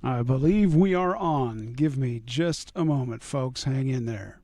I believe we are on. Give me just a moment, folks. Hang in there.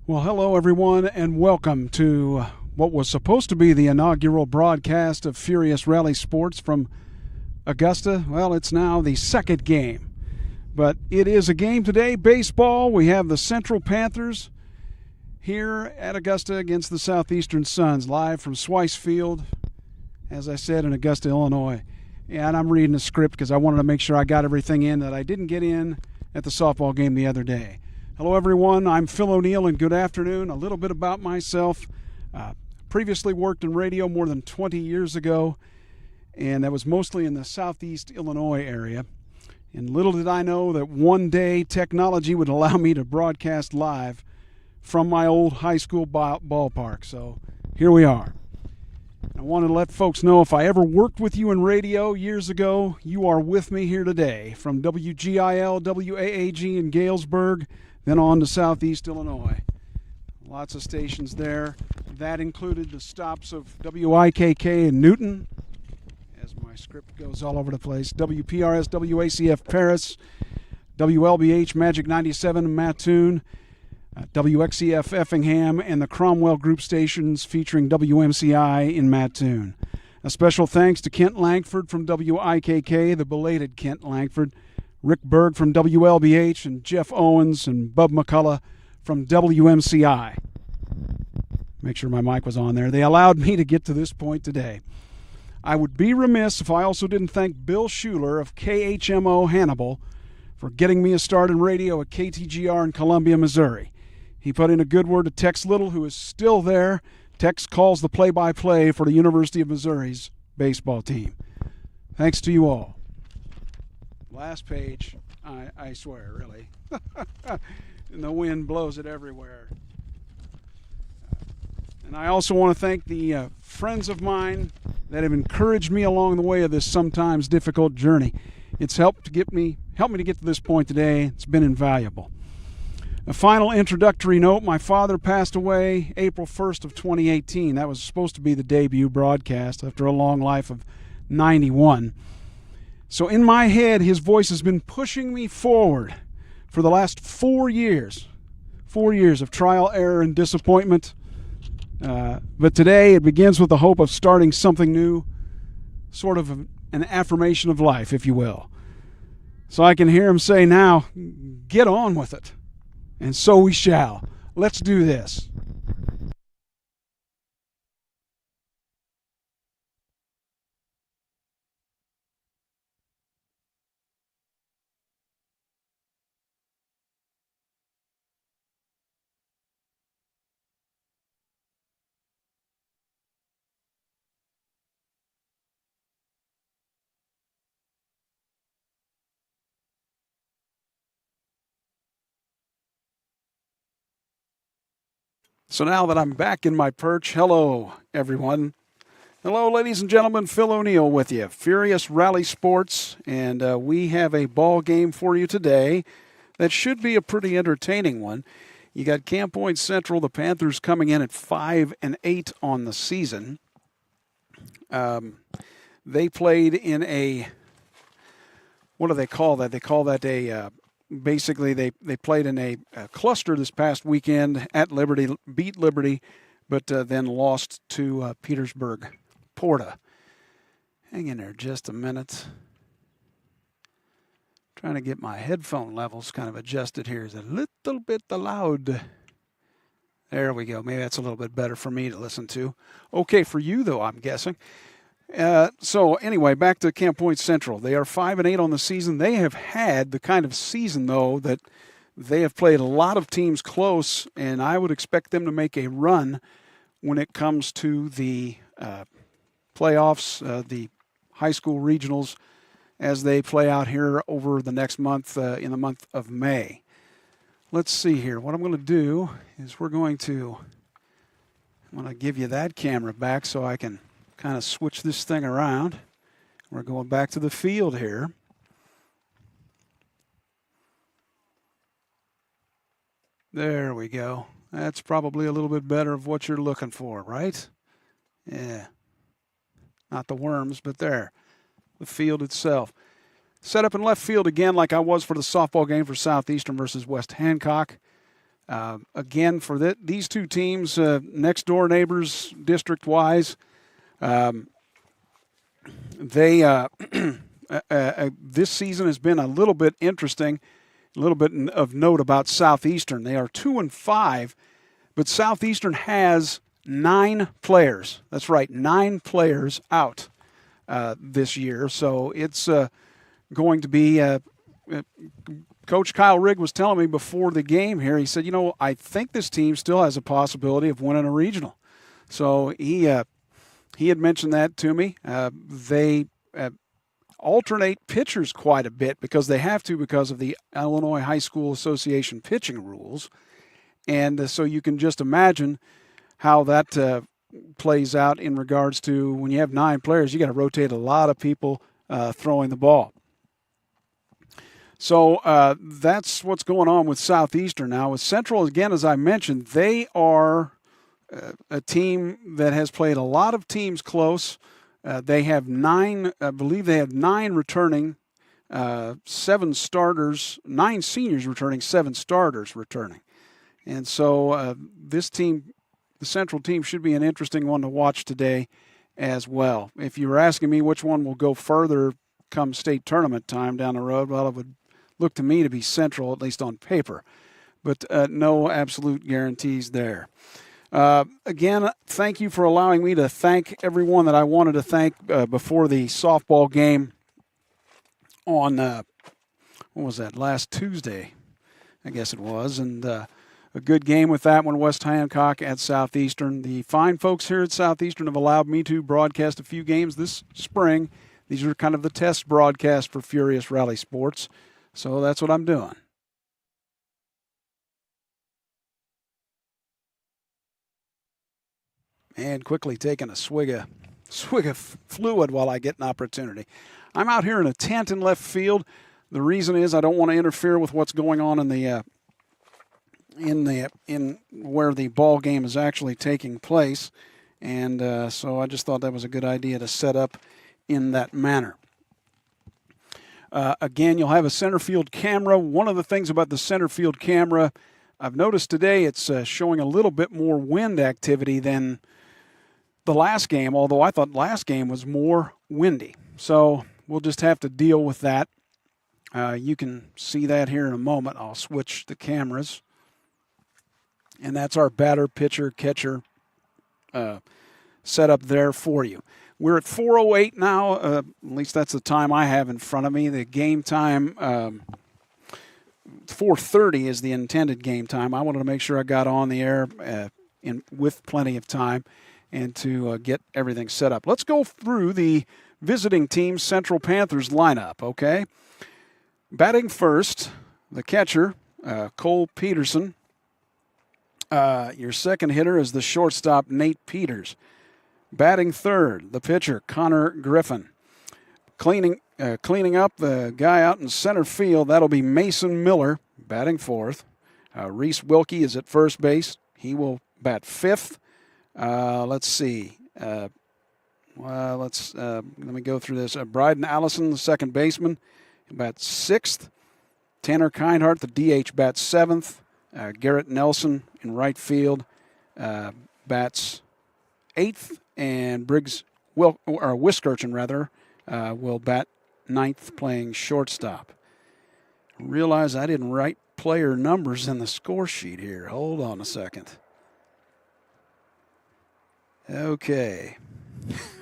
Well, hello, everyone, and welcome to what was supposed to be the inaugural broadcast of Furious Rally Sports from Augusta. Well, it's now the second game, but it is a game today. Baseball. We have the Central Panthers here at Augusta against the Southeastern Suns, live from Swice Field, as I said, in Augusta, Illinois. And I'm reading a script because I wanted to make sure I got everything in that I didn't get in at the softball game the other day. Hello, everyone. I'm Phil O'Neill, and good afternoon. A little bit about myself. Previously worked in radio more than 20 years ago, and that was mostly in the Southeast Illinois area. And little did I know that one day technology would allow me to broadcast live from my old high school ballpark. So here we are. I wanted to let folks know if I ever worked with you in radio years ago, you are with me here today from WGIL, WAAG in Galesburg, then on to Southeast Illinois. Lots of stations there. That included the stops of WIKK in Newton, as my script goes all over the place, WPRS, WACF Paris, WLBH Magic 97 in Mattoon, WXCF Effingham, and the Cromwell Group stations featuring WMCI in Mattoon. A special thanks to Kent Langford from WIKK, the belated Kent Langford, Rick Berg from WLBH, and Jeff Owens and Bub McCullough from WMCI. Make sure my mic was on there. They allowed me to get to this point today. I would be remiss if I also didn't thank Bill Schuler of KHMO Hannibal for getting me a start in radio at KTGR in Columbia, Missouri. He put in a good word to Tex Little, who is still there. Tex calls the play-by-play for the University of Missouri's baseball team. Thanks to you all. Last page, I swear, really. And the wind blows it everywhere. And I also want to thank the friends of mine that have encouraged me along the way of this sometimes difficult journey. It's helped me to get to this point today. It's been invaluable. A final introductory note, my father passed away April 1st of 2018. That was supposed to be the debut broadcast after a long life of 91. So in my head, his voice has been pushing me forward for the last 4 years. 4 years of trial, error, and disappointment. But today it begins with the hope of starting something new, sort of an affirmation of life, if you will. So I can hear him say now, get on with it. And so we shall. Let's do this. So now that I'm back in my perch, hello, everyone. Hello, ladies and gentlemen. Phil O'Neill with you, Furious Rally Sports, and we have a ball game for you today that should be a pretty entertaining one. You got Camp Point Central, the Panthers, coming in at 5-8 on the season. They played in a, what do they call that? They call that a basically, they played in a cluster this past weekend at Liberty, beat Liberty, but then lost to Petersburg Porta. Hang in there just a minute. Trying to get my headphone levels kind of adjusted here. It's a little bit loud. There we go. Maybe that's a little bit better for me to listen to. Okay for you, though, I'm guessing. So anyway, back to Camp Point Central. They are 5-8 on the season. They have had the kind of season, though, that they have played a lot of teams close, and I would expect them to make a run when it comes to the playoffs, the high school regionals, as they play out here over the next month, in the month of May. Let's see here. What I'm going to do is I'm going to give you that camera back so I can kind of switch this thing around. We're going back to the field here. There we go. That's probably a little bit better of what you're looking for, right? Yeah. Not the worms, but there. The field itself. Set up in left field again like I was for the softball game for Southeastern versus West Hancock. Again, for these two teams, next door neighbors district-wise, they this season has been a little bit interesting. A little bit of note about Southeastern. They are 2-5, but Southeastern has 9 players. That's right, 9 players out this year. So it's going to be Coach Kyle Rigg was telling me before the game here, he said, I think this team still has a possibility of winning a regional. So he had mentioned that to me. They alternate pitchers quite a bit because they have to because of the Illinois High School Association pitching rules. And so you can just imagine how that plays out in regards to when you have 9 players, you got to rotate a lot of people throwing the ball. So that's what's going on with Southeastern now. With Central, again, as I mentioned, they are a team that has played a lot of teams close. They have 9, I believe they have 9 returning, 7 starters, 9 seniors returning, 7 starters returning. And so this team, the Central team, should be an interesting one to watch today as well. If you were asking me which one will go further come state tournament time down the road, well, it would look to me to be Central, at least on paper. But no absolute guarantees there. Again, thank you for allowing me to thank everyone that I wanted to thank before the softball game on, what was that, last Tuesday, I guess it was. And a good game with that one, West Hancock at Southeastern. The fine folks here at Southeastern have allowed me to broadcast a few games this spring. These are kind of the test broadcasts for Furious Rally Sports. So that's what I'm doing. And quickly taking a swig of fluid while I get an opportunity. I'm out here in a tent in left field. The reason is I don't want to interfere with what's going on in where the ball game is actually taking place, and so I just thought that was a good idea to set up in that manner. Again, you'll have a center field camera. One of the things about the center field camera, I've noticed today it's showing a little bit more wind activity than the last game, although I thought last game was more windy. So we'll just have to deal with that. You can see that here in a moment. I'll switch the cameras. And that's our batter, pitcher, catcher set up there for you. We're at 4:08 now. At least that's the time I have in front of me. The game time, 4:30 is the intended game time. I wanted to make sure I got on the air with plenty of time and to get everything set up. Let's go through the visiting team Central Panthers lineup, okay? Batting first, the catcher, Cole Peterson. Your second hitter is the shortstop, Nate Peters. Batting third, the pitcher, Connor Griffin. Cleaning up the guy out in center field, that'll be Mason Miller, batting fourth. Reese Wilkie is at first base. He will bat fifth. Let's see. Let me go through this. Bryden Allison, the second baseman, bats sixth. Tanner Kindhart, the DH, bats seventh. Garrett Nelson in right field bats eighth, and Wiskirchen will bat ninth, playing shortstop. Realize I didn't write player numbers in the score sheet here. Hold on a second. Okay.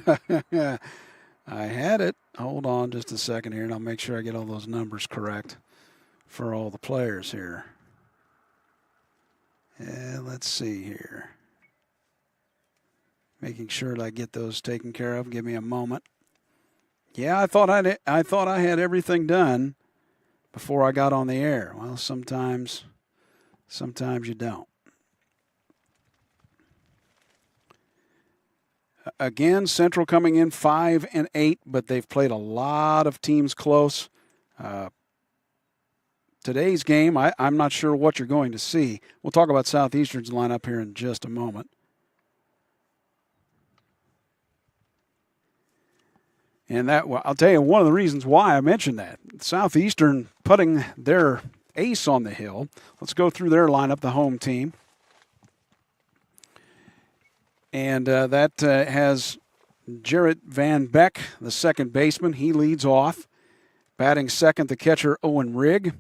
I had it. Hold on just a second here, and I'll make sure I get all those numbers correct for all the players here. Let's see here. Making sure that I get those taken care of. Give me a moment. Yeah, I thought I had everything done before I got on the air. Well, sometimes you don't. Again, Central coming in 5-8, but they've played a lot of teams close. Today's game, I'm not sure what you're going to see. We'll talk about Southeastern's lineup here in just a moment. And I'll tell you one of the reasons why I mentioned that. Southeastern putting their ace on the hill. Let's go through their lineup, the home team. And that has Jarrett Van Beck, the second baseman. He leads off. Batting second, the catcher Owen Rigg.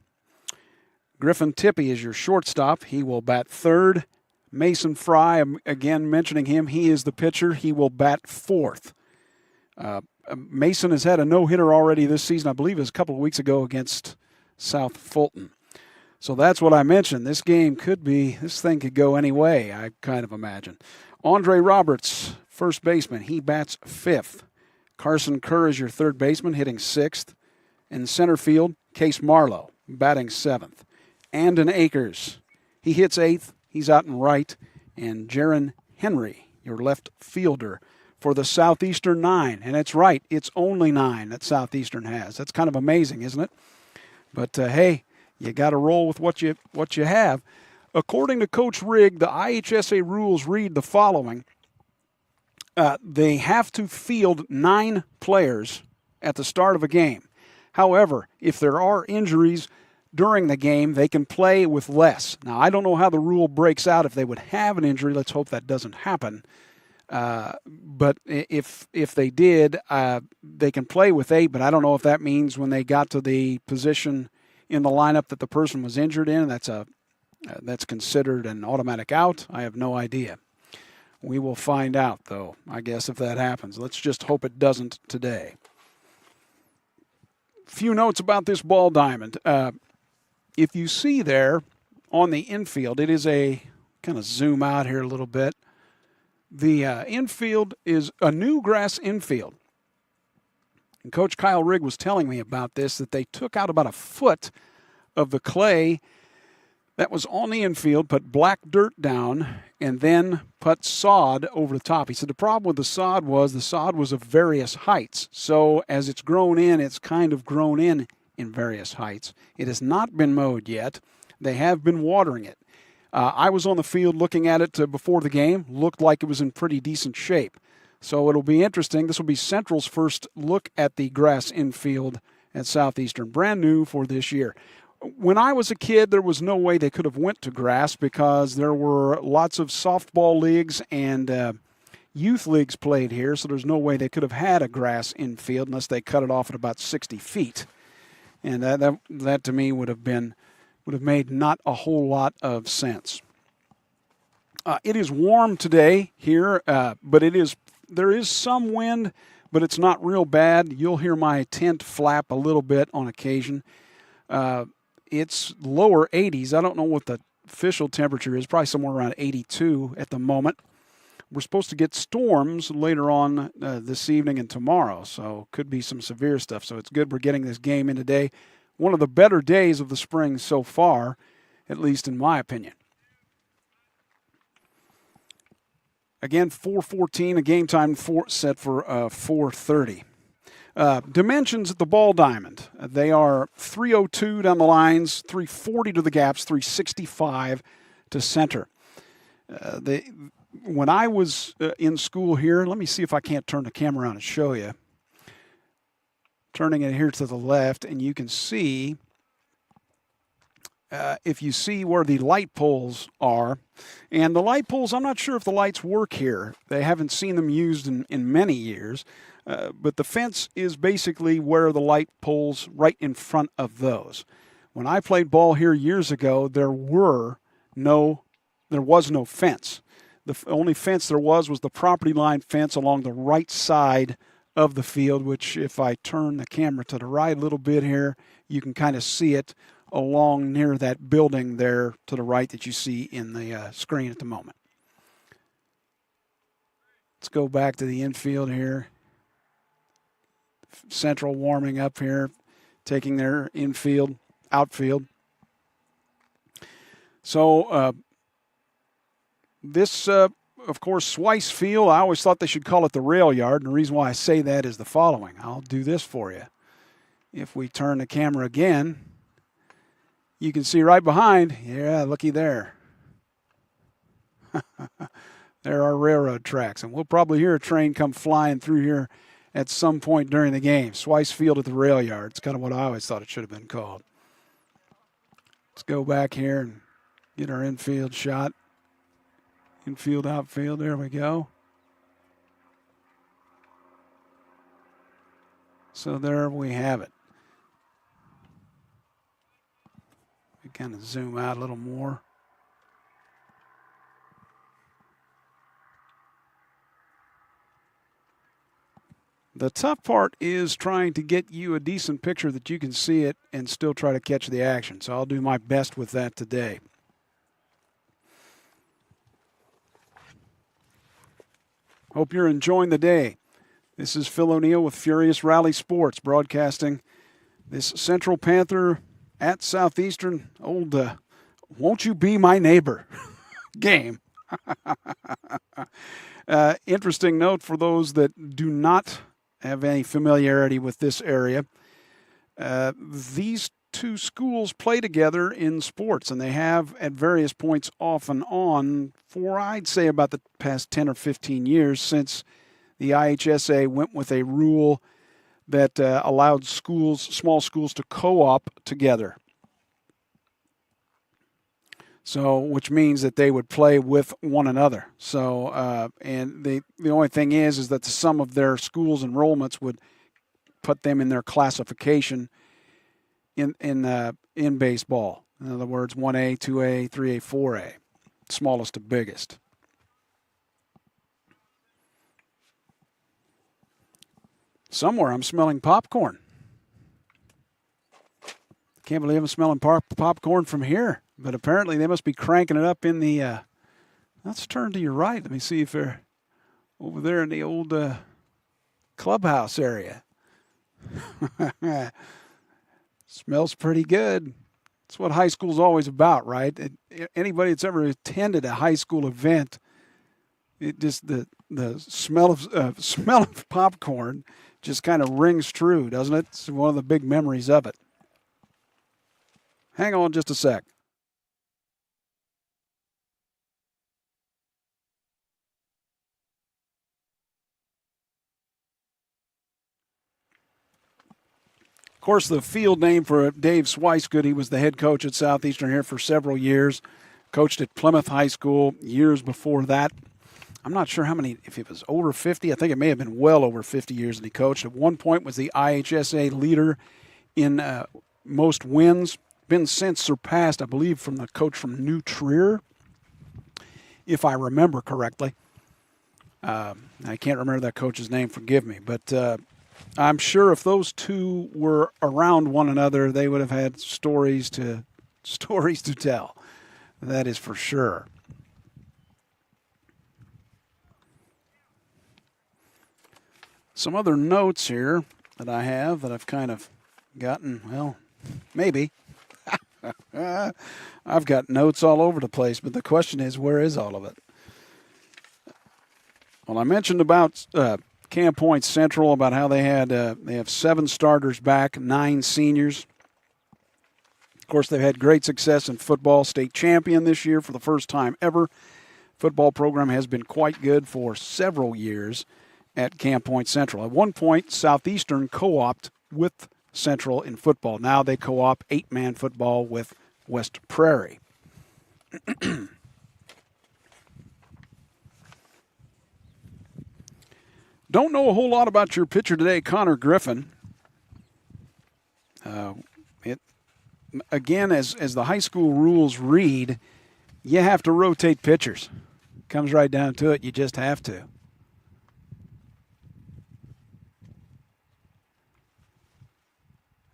Griffin Tippie is your shortstop. He will bat third. Mason Fry, again mentioning him, he is the pitcher. He will bat fourth. Mason has had a no-hitter already this season. I believe it was a couple of weeks ago against South Fulton. So that's what I mentioned. This thing could go any way, I kind of imagine. Andre Roberts, first baseman, he bats fifth. Carson Kerr is your third baseman, hitting sixth. In center field, Case Marlowe, batting seventh. Andon Akers, he hits eighth. He's out in right. And Jaron Henry, your left fielder, for the Southeastern 9. And that's right, it's only 9 that Southeastern has. That's kind of amazing, isn't it? But, hey, you got to roll with what you have. According to Coach Rigg, the IHSA rules read the following. They have to field 9 players at the start of a game. However, if there are injuries during the game, they can play with less. Now, I don't know how the rule breaks out if they would have an injury. Let's hope that doesn't happen. But if they did, they can play with 8, but I don't know if that means when they got to the position in the lineup that the person was injured in, that's considered an automatic out. I have no idea. We will find out, though, I guess, if that happens. Let's just hope it doesn't today. Few notes about this ball diamond. If you see there on the infield, it is kind of zoom out here a little bit. The infield is a new grass infield. And Coach Kyle Rigg was telling me about this, that they took out about a foot of the clay that was on the infield, put black dirt down, and then put sod over the top. He said the problem with the sod was of various heights. So as it's grown in, it's kind of grown in various heights. It has not been mowed yet. They have been watering it. I was on the field looking at it before the game. Looked like it was in pretty decent shape. So it'll be interesting. This will be Central's first look at the grass infield at Southeastern. Brand new for this year. When I was a kid, there was no way they could have went to grass because there were lots of softball leagues and youth leagues played here, so there's no way they could have had a grass infield unless they cut it off at about 60 feet. And that to me would have made not a whole lot of sense. It is warm today here, but there is some wind, but it's not real bad. You'll hear my tent flap a little bit on occasion. It's lower 80s. I don't know what the official temperature is, probably somewhere around 82 at the moment. We're supposed to get storms later on this evening and tomorrow, so could be some severe stuff. So it's good we're getting this game in today. One of the better days of the spring so far, at least in my opinion. Again, 4:14, a game time set for 4:30. Dimensions at the ball diamond. They are 302 down the lines, 340 to the gaps, 365 to center. When I was in school here, let me see if I can't turn the camera around and show you. Turning it here to the left, and you can see, if you see where the light poles are. And the light poles, I'm not sure if the lights work here. They haven't seen them used in many years. But the fence is basically where the light poles right in front of those. When I played ball here years ago, there was no fence. The only fence there was the property line fence along the right side of the field, which if I turn the camera to the right a little bit here, you can kind of see it along near that building there to the right that you see in the screen at the moment. Let's go back to the infield here. Central warming up here, taking their outfield. So this, of course, Swice Field, I always thought they should call it the rail yard. And the reason why I say that is the following. I'll do this for you. If we turn the camera again, you can see right behind, yeah, looky there. There are railroad tracks, and we'll probably hear a train come flying through here at some point during the game. Swice Field at the rail yard. It's kind of what I always thought it should have been called. Let's go back here and get our infield shot. Infield, outfield, there we go. So there we have it. We kind of zoom out a little more. The tough part is trying to get you a decent picture that you can see it and still try to catch the action. So I'll do my best with that today. Hope you're enjoying the day. This is Phil O'Neill with Furious Rally Sports, broadcasting this Central Panther at Southeastern old Won't You Be My Neighbor game. Interesting note for those that do not have any familiarity with this area. These two schools play together in sports, and they have at various points off and on for, I'd say, about the past 10 or 15 years since the IHSA went with a rule that allowed small schools to co-op together. So, which means that they would play with one another. So, and the only thing is that the sum of their schools' enrollments would put them in their classification in baseball. In other words, 1A, 2A, 3A, 4A, smallest to biggest. Somewhere I'm smelling popcorn. Can't believe I'm smelling popcorn from here. But apparently they must be cranking it up in the, let's turn to your right. Let me see if they're over there in the old clubhouse area. Smells pretty good. That's what high school's always about, right? Anybody that's ever attended a high school event, it just the smell of popcorn just kind of rings true, doesn't it? It's one of the big memories of it. Hang on just a sec. Of course, the field name for Dave Swicegood, he was the head coach at Southeastern here for several years, coached at Plymouth High School years before that. I'm not sure how many, if it was over 50, I think it may have been well over 50 years that he coached. At one point was the IHSA leader in most wins, been since surpassed, I believe, from the coach from New Trier, if I remember correctly. I can't remember that coach's name, forgive me, but I'm sure if those two were around one another, they would have had stories to tell. That is for sure. Some other notes here that I have that I've kind of gotten, well, maybe. I've got notes all over the place, but the question is, where is all of it? Well, I mentioned about Camp Point Central, about how they have 7 starters back, 9 seniors. Of course, they've had great success in football, state champion this year for the first time ever. Football program has been quite good for several years at Camp Point Central. At one point, Southeastern co-opted with Central in football. Now they co-op 8-man football with West Prairie. Don't know a whole lot about your pitcher today, Connor Griffin. Again, as the high school rules read, you have to rotate pitchers. Comes right down to it. You just have to.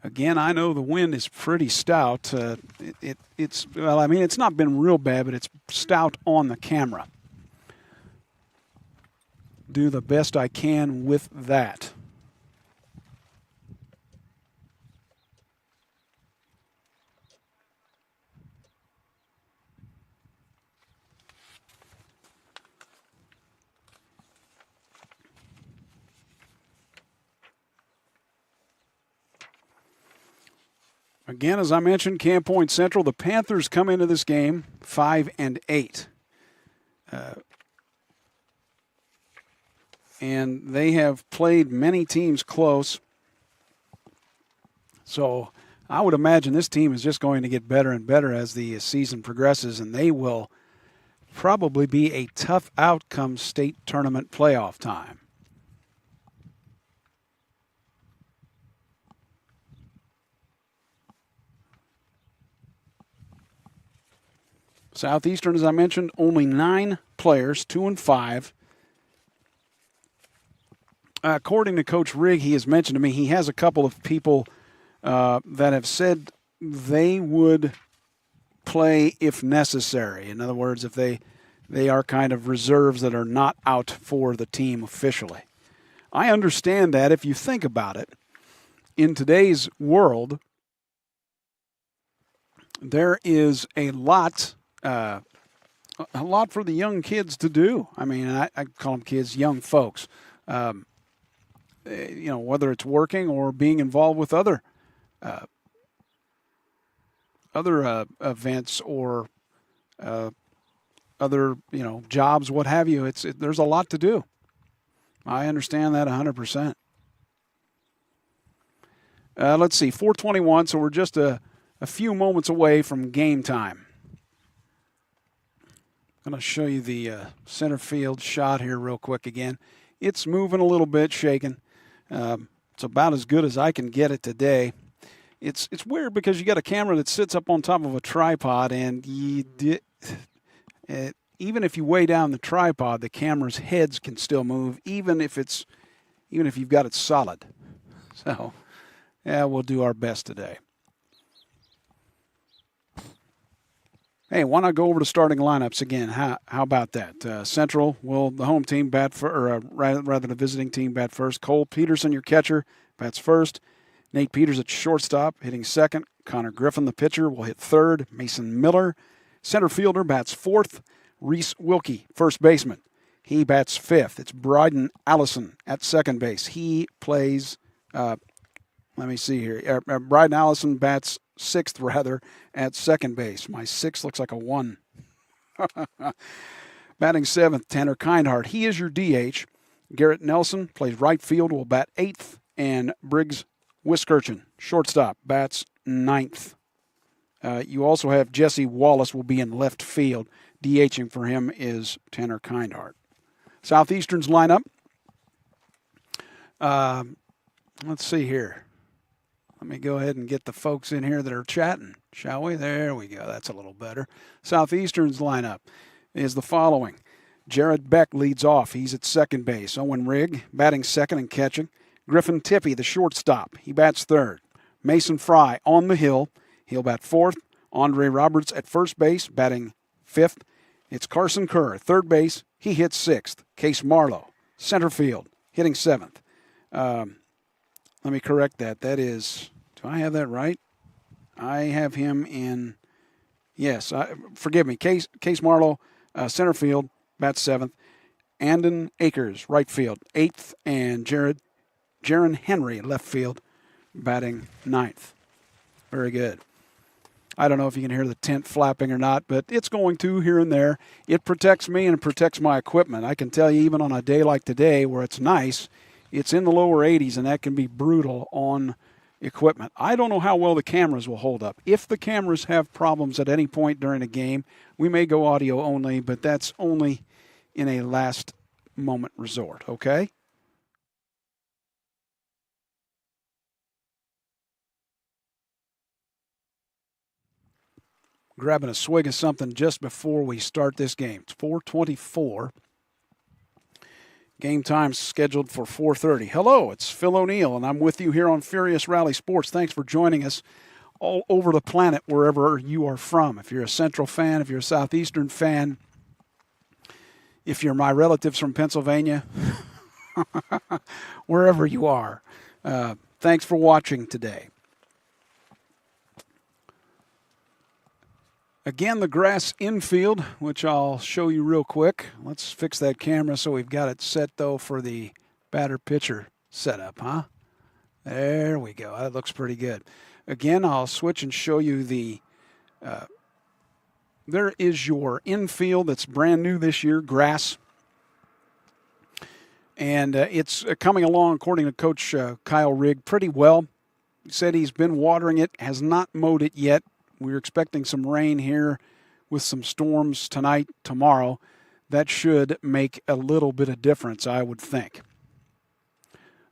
Again, I know the wind is pretty stout. It's not been real bad, but it's stout on the camera. Do the best I can with that. Again, as I mentioned, Camp Point Central, the Panthers come into this game 5-8. And they have played many teams close. So I would imagine this team is just going to get better and better as the season progresses, and they will probably be a tough outcome state tournament playoff time. Southeastern, as I mentioned, only 9 players, 2 and 5. According to Coach Rigg, he has mentioned to me he has a couple of people that have said they would play if necessary. In other words, if they are kind of reserves that are not out for the team officially. I understand that if you think about it. In today's world, there is a lot for the young kids to do. I mean, I call them kids, young folks. Whether it's working or being involved with other events or other jobs, what have you. There's a lot to do. I understand that 100%. Let's see, 4:21, so we're just a few moments away from game time. I'm going to show you the center field shot here real quick again. It's moving a little bit, shaking. It's about as good as I can get it today. It's weird because you got a camera that sits up on top of a tripod, and even if you weigh down the tripod, the camera's heads can still move, even if you've got it solid. So, yeah, we'll do our best today. Hey, why not go over to starting lineups again? How about that? Central will the home team bat rather the visiting team bat first. Cole Peterson, your catcher, bats first. Nate Peters at shortstop, hitting second. Connor Griffin, the pitcher, will hit third. Mason Miller, center fielder, bats fourth. Reese Wilkie, first baseman, he bats fifth. It's Bryden Allison at second base. He plays. Let me see here. Bryden Allison bats sixth, at second base. My 6 looks like a 1. Batting seventh, Tanner Kindhart. He is your DH. Garrett Nelson plays right field, will bat eighth. And Briggs Wiskirchen, shortstop, bats ninth. You also have Jesse Wallace will be in left field. DHing for him is Tanner Kindhart. Southeastern's lineup. Let's see here. Let me go ahead and get the folks in here that are chatting, shall we? There we go. That's a little better. Southeastern's lineup is the following. Jared Beck leads off. He's at second base. Owen Rigg batting second and catching. Griffin Tippy, the shortstop. He bats third. Mason Fry on the hill. He'll bat fourth. Andre Roberts at first base, batting fifth. It's Carson Kerr, third base. He hits sixth. Case Marlowe, center field, hitting seventh. Let me correct that. That is, do I have that right? I have him in, yes, forgive me. Case Marlowe, center field, bats seventh. Andon Akers, right field, eighth. And Jaron Henry, left field, batting ninth. Very good. I don't know if you can hear the tent flapping or not, but it's going to here and there. It protects me and it protects my equipment. I can tell you even on a day like today where it's nice, it's in the lower 80s, and that can be brutal on equipment. I don't know how well the cameras will hold up. If the cameras have problems at any point during a game, we may go audio only, but that's only in a last moment resort, okay? Grabbing a swig of something just before we start this game. It's 4:24. Game time scheduled for 4:30. Hello, it's Phil O'Neill, and I'm with you here on Furious Rally Sports. Thanks for joining us all over the planet, wherever you are from. If you're a Central fan, if you're a Southeastern fan, if you're my relatives from Pennsylvania, wherever you are, thanks for watching today. Again, the grass infield, which I'll show you real quick. Let's fix that camera so we've got it set, though, for the batter-pitcher setup, huh? There we go. That looks pretty good. Again, I'll switch and show you the there is your infield that's brand new this year, grass. And it's coming along, according to Coach Kyle Rigg, pretty well. He said he's been watering it, has not mowed it yet. We're expecting some rain here with some storms tonight, tomorrow. That should make a little bit of difference, I would think.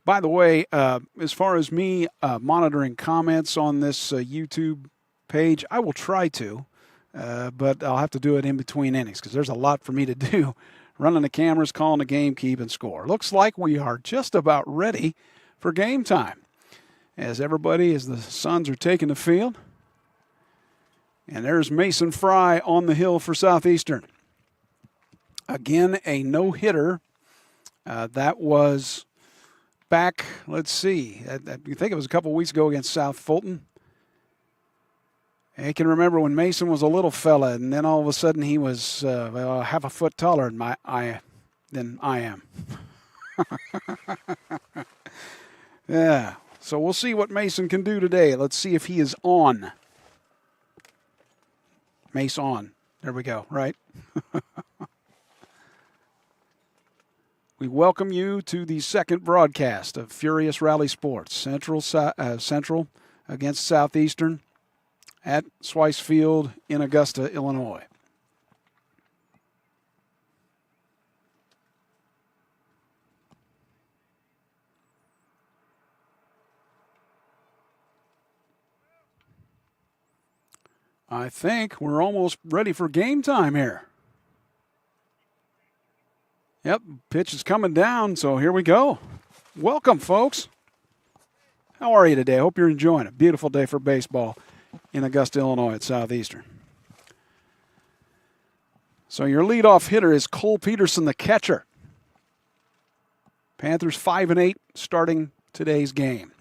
By the way, as far as me monitoring comments on this YouTube page, I will try to, but I'll have to do it in between innings because there's a lot for me to do. Running the cameras, calling the game, keeping score. Looks like we are just about ready for game time. As the Suns are taking the field. And there's Mason Fry on the hill for Southeastern. Again, a no-hitter. That was back, let's see, I think it was a couple weeks ago against South Fulton. I can remember when Mason was a little fella, and then all of a sudden he was half a foot taller than I am. Yeah, so we'll see what Mason can do today. Let's see if he is on. Mace on. There we go, right? We welcome you to the second broadcast of Furious Rally Sports. Central against Southeastern at Swice Field in Augusta, Illinois. I think we're almost ready for game time here. Yep, pitch is coming down, so here we go. Welcome, folks. How are you today? I hope you're enjoying it. Beautiful day for baseball in Augusta, Illinois at Southeastern. So your leadoff hitter is Cole Peterson, the catcher. Panthers 5-8 starting today's game.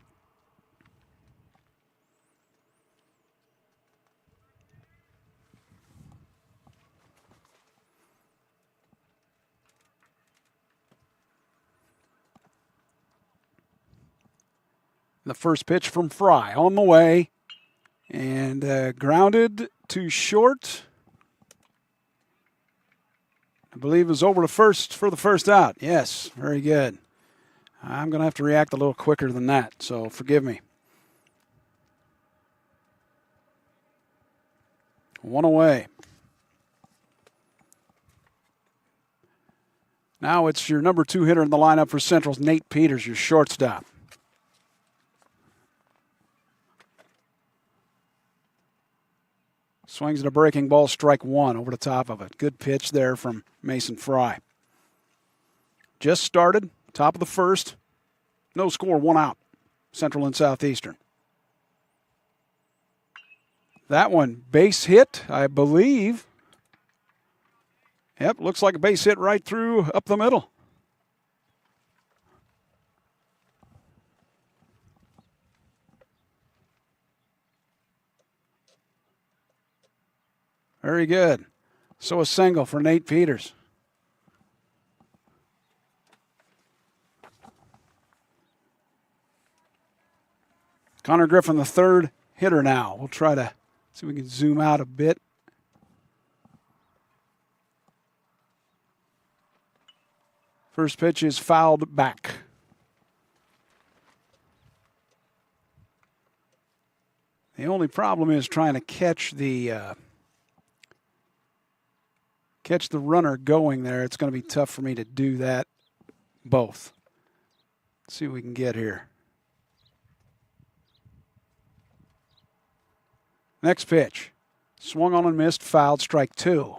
The first pitch from Fry on the way and grounded to short. I believe it was over to first for the first out. Yes, very good. I'm going to have to react a little quicker than that, so forgive me. One away. Now it's your number 2 hitter in the lineup for Central's Nate Peters, your shortstop. Swings at a breaking ball, strike one over the top of it. Good pitch there from Mason Fry. Just started, top of the first. No score, 1 out. Central and Southeastern. That one, base hit, I believe. Yep, looks like a base hit right through up the middle. Very good. So a single for Nate Peters. Connor Griffin, the third hitter now. We'll try to see if we can zoom out a bit. First pitch is fouled back. The only problem is trying to catch the runner going there. It's going to be tough for me to do that both. Let's see what we can get here. Next pitch. Swung on and missed, fouled, strike 2.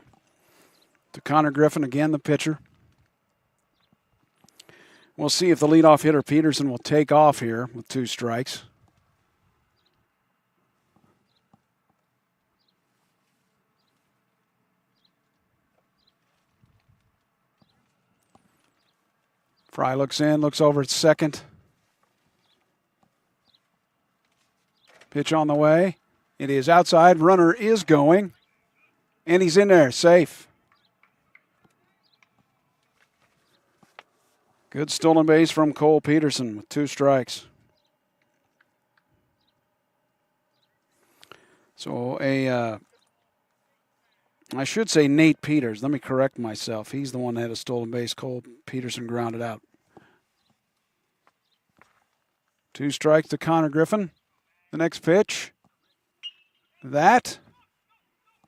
To Connor Griffin, again the pitcher. We'll see if the leadoff hitter Peterson will take off here with 2 strikes. Fry looks in, looks over at second. Pitch on the way. It is outside. Runner is going. And he's in there, safe. Good stolen base from Cole Peterson with 2 strikes. So I should say Nate Peters. Let me correct myself. He's the one that had a stolen base. Cole Peterson grounded out. 2 strikes to Connor Griffin. The next pitch. That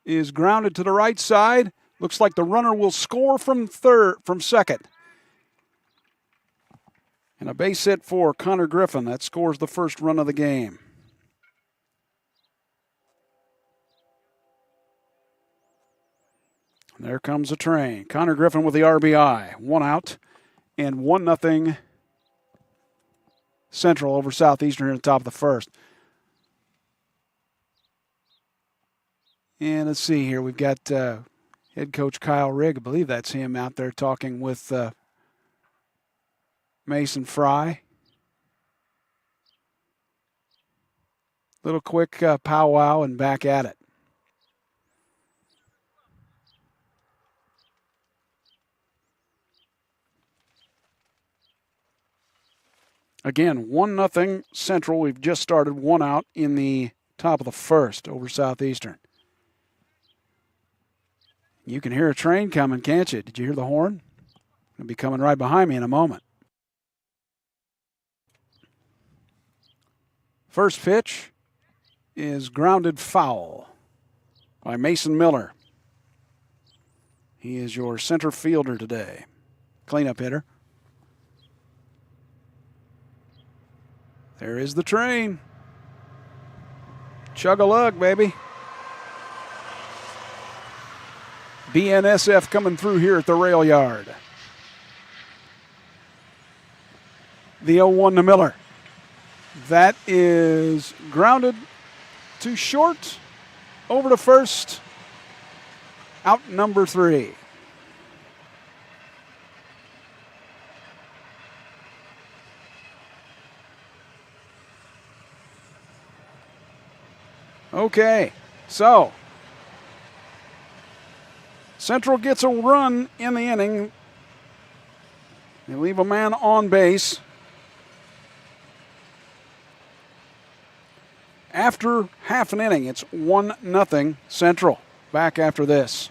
is grounded to the right side. Looks like the runner will score from second. And a base hit for Connor Griffin. That scores the first run of the game. And there comes a train. Connor Griffin with the RBI. 1 out and 1-0 Central over Southeastern here at the top of the first. And let's see here. We've got head coach Kyle Rigg. I believe that's him out there talking with Mason Fry. Little quick powwow and back at it. Again, 1-0 Central. We've just started 1 out in the top of the first over Southeastern. You can hear a train coming, can't you? Did you hear the horn? It'll be coming right behind me in a moment. First pitch is grounded foul by Mason Miller. He is your center fielder today. Cleanup hitter. There is the train. Chug-a-lug, baby. BNSF coming through here at the rail yard. The 0-1 to Miller. That is grounded to short, over to first, out number 3. Okay, so Central gets a run in the inning. They leave a man on base. After half an inning, it's 1-0 Central. Back after this.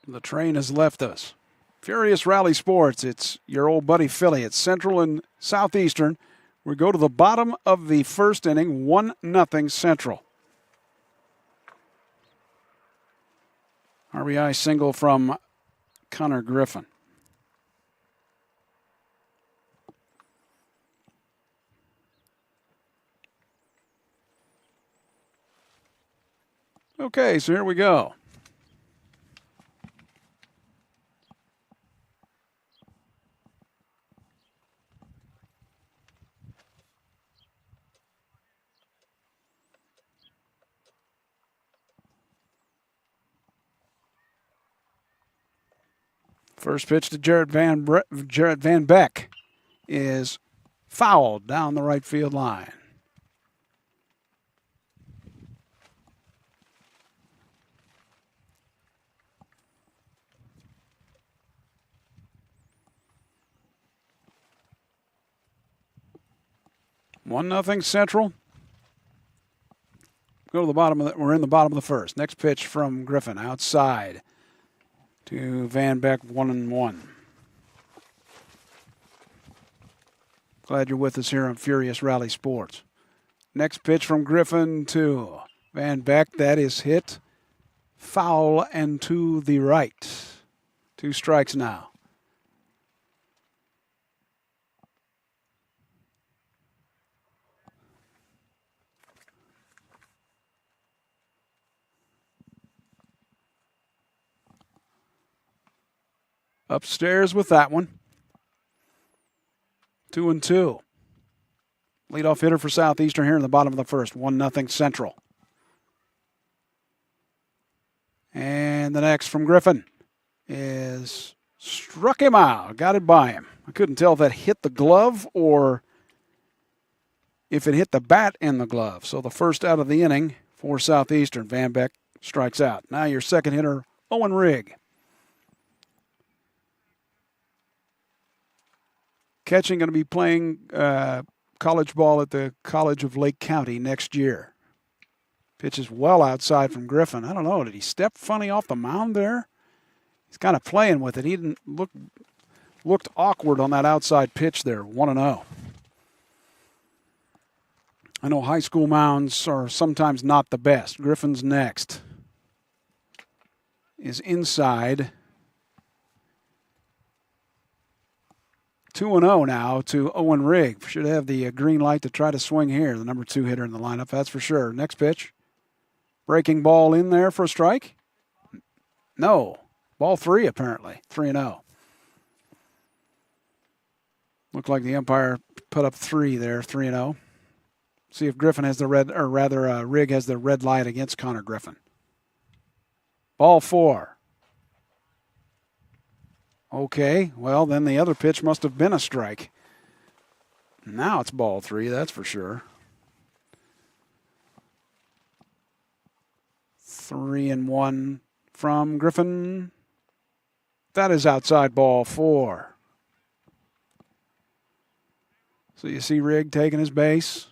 The train has left us. Furious Rally Sports, it's your old buddy Philly. It's Central and Southeastern. We go to the bottom of the first inning, 1-0 Central. RBI single from Connor Griffin. Okay, so here we go. First pitch to Jarrett Van Beck is fouled down the right field line. One nothing Central. Go to the bottom of we're in the bottom of the first. Next pitch from Griffin outside to Van Beck, 1-1. Glad you're with us here on Furious Rally Sports. Next pitch from Griffin to Van Beck. That is hit foul and to the right. 2 strikes now. Upstairs with that one. 2-2. Leadoff hitter for Southeastern here in the bottom of the first. 1-0 Central. And the next from Griffin is struck him out. Got it by him. I couldn't tell if that hit the glove or if it hit the bat in the glove. So the first out of the inning for Southeastern. Van Beck strikes out. Now your second hitter, Owen Rigg. Catching, going to be playing college ball at the College of Lake County next year. Pitches well outside from Griffin. I don't know, did he step funny off the mound there? He's kind of playing with it. He didn't looked awkward on that outside pitch there. 1-0. I know high school mounds are sometimes not the best. Griffin's next is inside. 2-0 now to Owen Rigg. Should have the green light to try to swing here. The number 2 hitter in the lineup, that's for sure. Next pitch. Breaking ball in there for a strike? No. Ball 3 apparently. 3-0. Looked like the umpire put up 3 there. 3-0. See if Griffin has the red, or rather Rigg has the red light against Connor Griffin. Ball 4. Okay, well, then the other pitch must have been a strike. Now it's ball 3, that's for sure. 3-1 from Griffin. That is outside ball 4. So you see Rigg taking his base.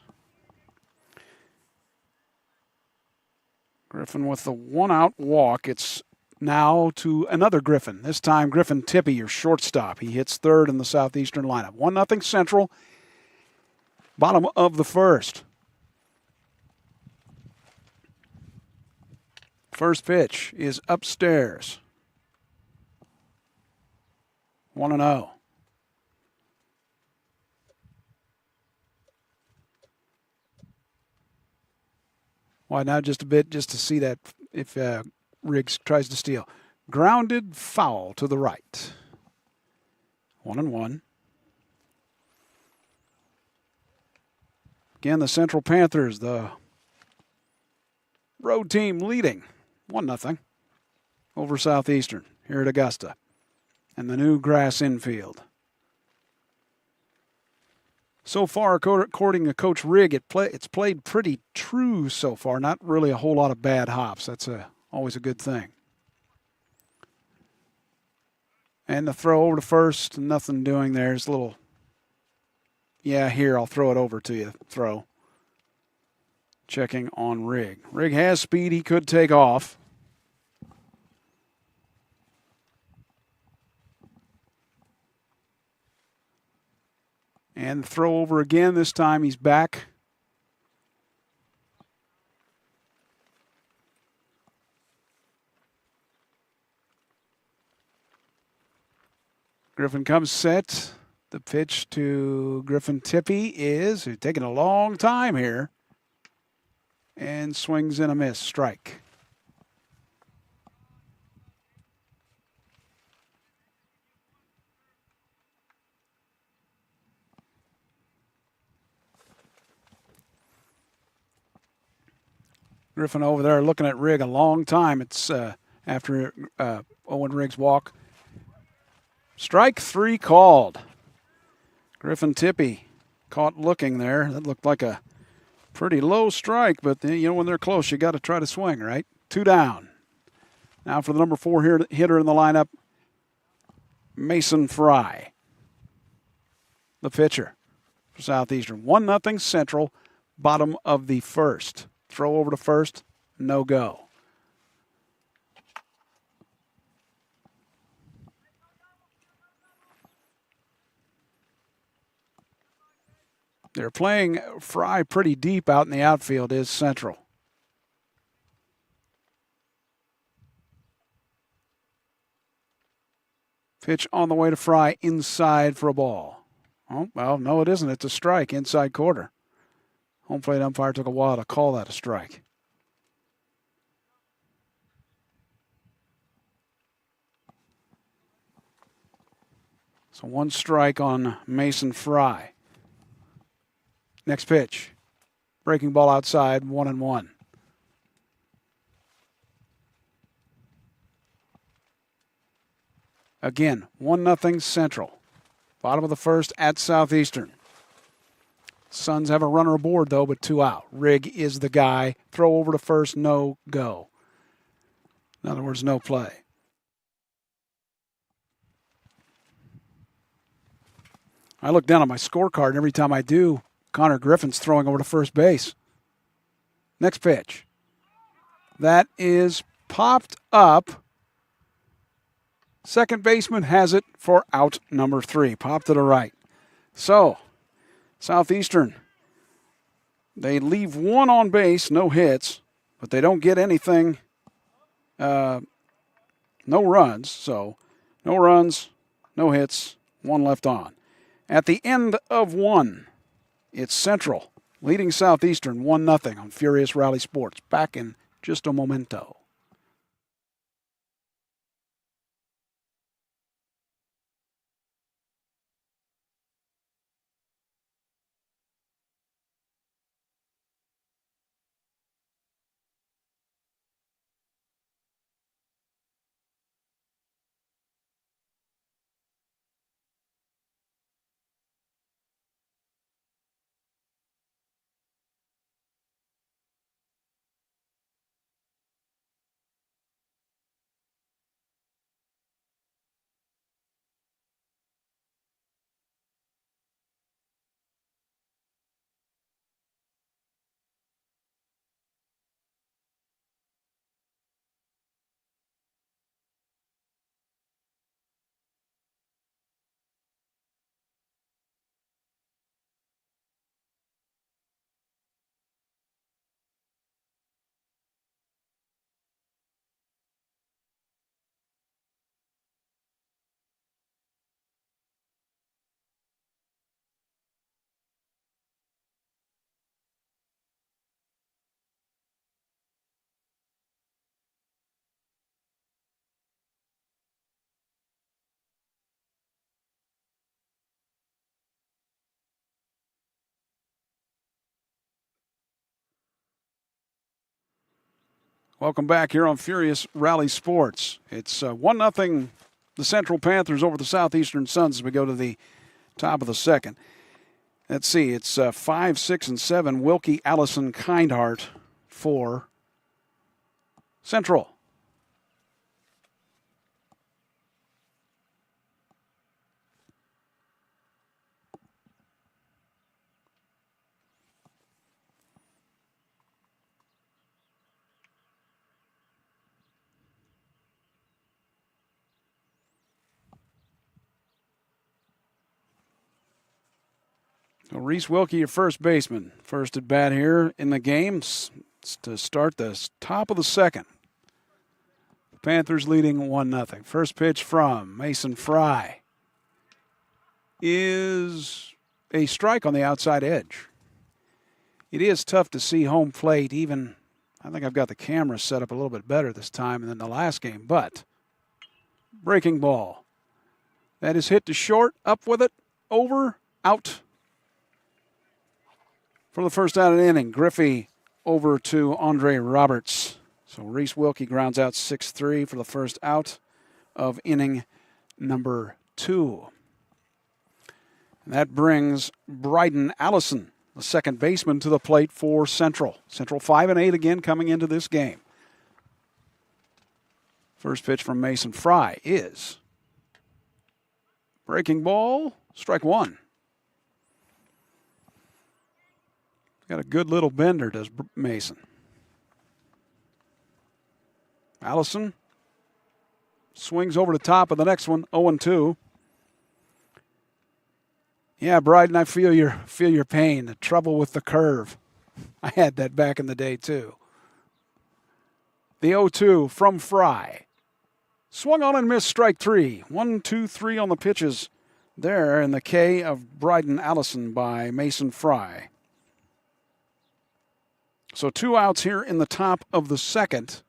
Griffin with the 1-out walk. It's now to another Griffin. This time Griffin Tippy, your shortstop. He hits third in the Southeastern lineup. 1-0 Central. Bottom of the first. First pitch is upstairs. 1-0. Why now just a bit just to see that if Riggs tries to steal. Grounded foul to the right. 1-1. Again, the Central Panthers, the road team leading 1-0 over Southeastern here at Augusta. And the new grass infield. So far, according to Coach Rigg, it's played pretty true so far. Not really a whole lot of bad hops. That's always a good thing. And the throw over to first, nothing doing there. It's a little, yeah, here, I'll throw it over to you. Throw. Checking on Rigg. Rigg has speed. He could take off. And throw over again. This time he's back. Griffin comes set. The pitch to Griffin Tippy is taking a long time here. And swings and a miss. Strike. Griffin over there looking at Rigg a long time. It's after Owen Rigg's walk. Strike 3 called. Griffin Tippy caught looking there. That looked like a pretty low strike, but when they're close, you got to try to swing, right? 2 down. Now for the number 4 hitter in the lineup, Mason Fry, the pitcher for Southeastern. 1-0 Central, bottom of the first. Throw over to first, no go. They're playing Fry pretty deep out in the outfield, is Central. Pitch on the way to Fry, inside for a ball. Oh, well, no, it isn't. It's a strike, inside quarter. Home plate umpire took a while to call that a strike. So 1 strike on Mason Fry. Next pitch. Breaking ball outside, 1-1. Again, 1-0 Central. Bottom of the first at Southeastern. Suns have a runner aboard, though, but 2 out. Rigg is the guy. Throw over to first, no go. In other words, no play. I look down at my scorecard, and every time I do, Connor Griffin's throwing over to first base. Next pitch. That is popped up. Second baseman has it for out number 3. Pop to the right. So, Southeastern, they leave 1 on base, no hits, but they don't get anything, no runs. So, no runs, no hits, 1 left on. At the end of 1, it's Central leading Southeastern 1-0 on Furious Rally Sports. Back in just a momento. Welcome back here on Furious Rally Sports. It's 1-0 the Central Panthers over the Southeastern Suns as we go to the top of the second. Let's see, it's 5, 6, and 7. Wilkie, Allison, Kindheart for Central. So Reese Wilkie, your first baseman. First at bat here in the game. It's to start the top of the second. The Panthers leading 1-0. First pitch from Mason Fry is a strike on the outside edge. It is tough to see home plate even. I think I've got the camera set up a little bit better this time than the last game, but breaking ball. That is hit to short, up with it, over, out. For the first out of the inning, Griffey over to Andre Roberts. So Reese Wilkie grounds out 6-3 for the first out of inning number 2. And that brings Bryden Allison, the second baseman, to the plate for Central. Central 5-8 again coming into this game. First pitch from Mason Fry is breaking ball, strike 1. Got a good little bender, does Mason. Allison swings over the top of the next one, 0-2. Yeah, Bryden, I feel your pain, the trouble with the curve. I had that back in the day, too. The 0-2 from Fry. Swung on and missed, strike three. 1-2-3 on the pitches there in the K of Bryden Allison by Mason Fry. So 2 outs here in the top of the second.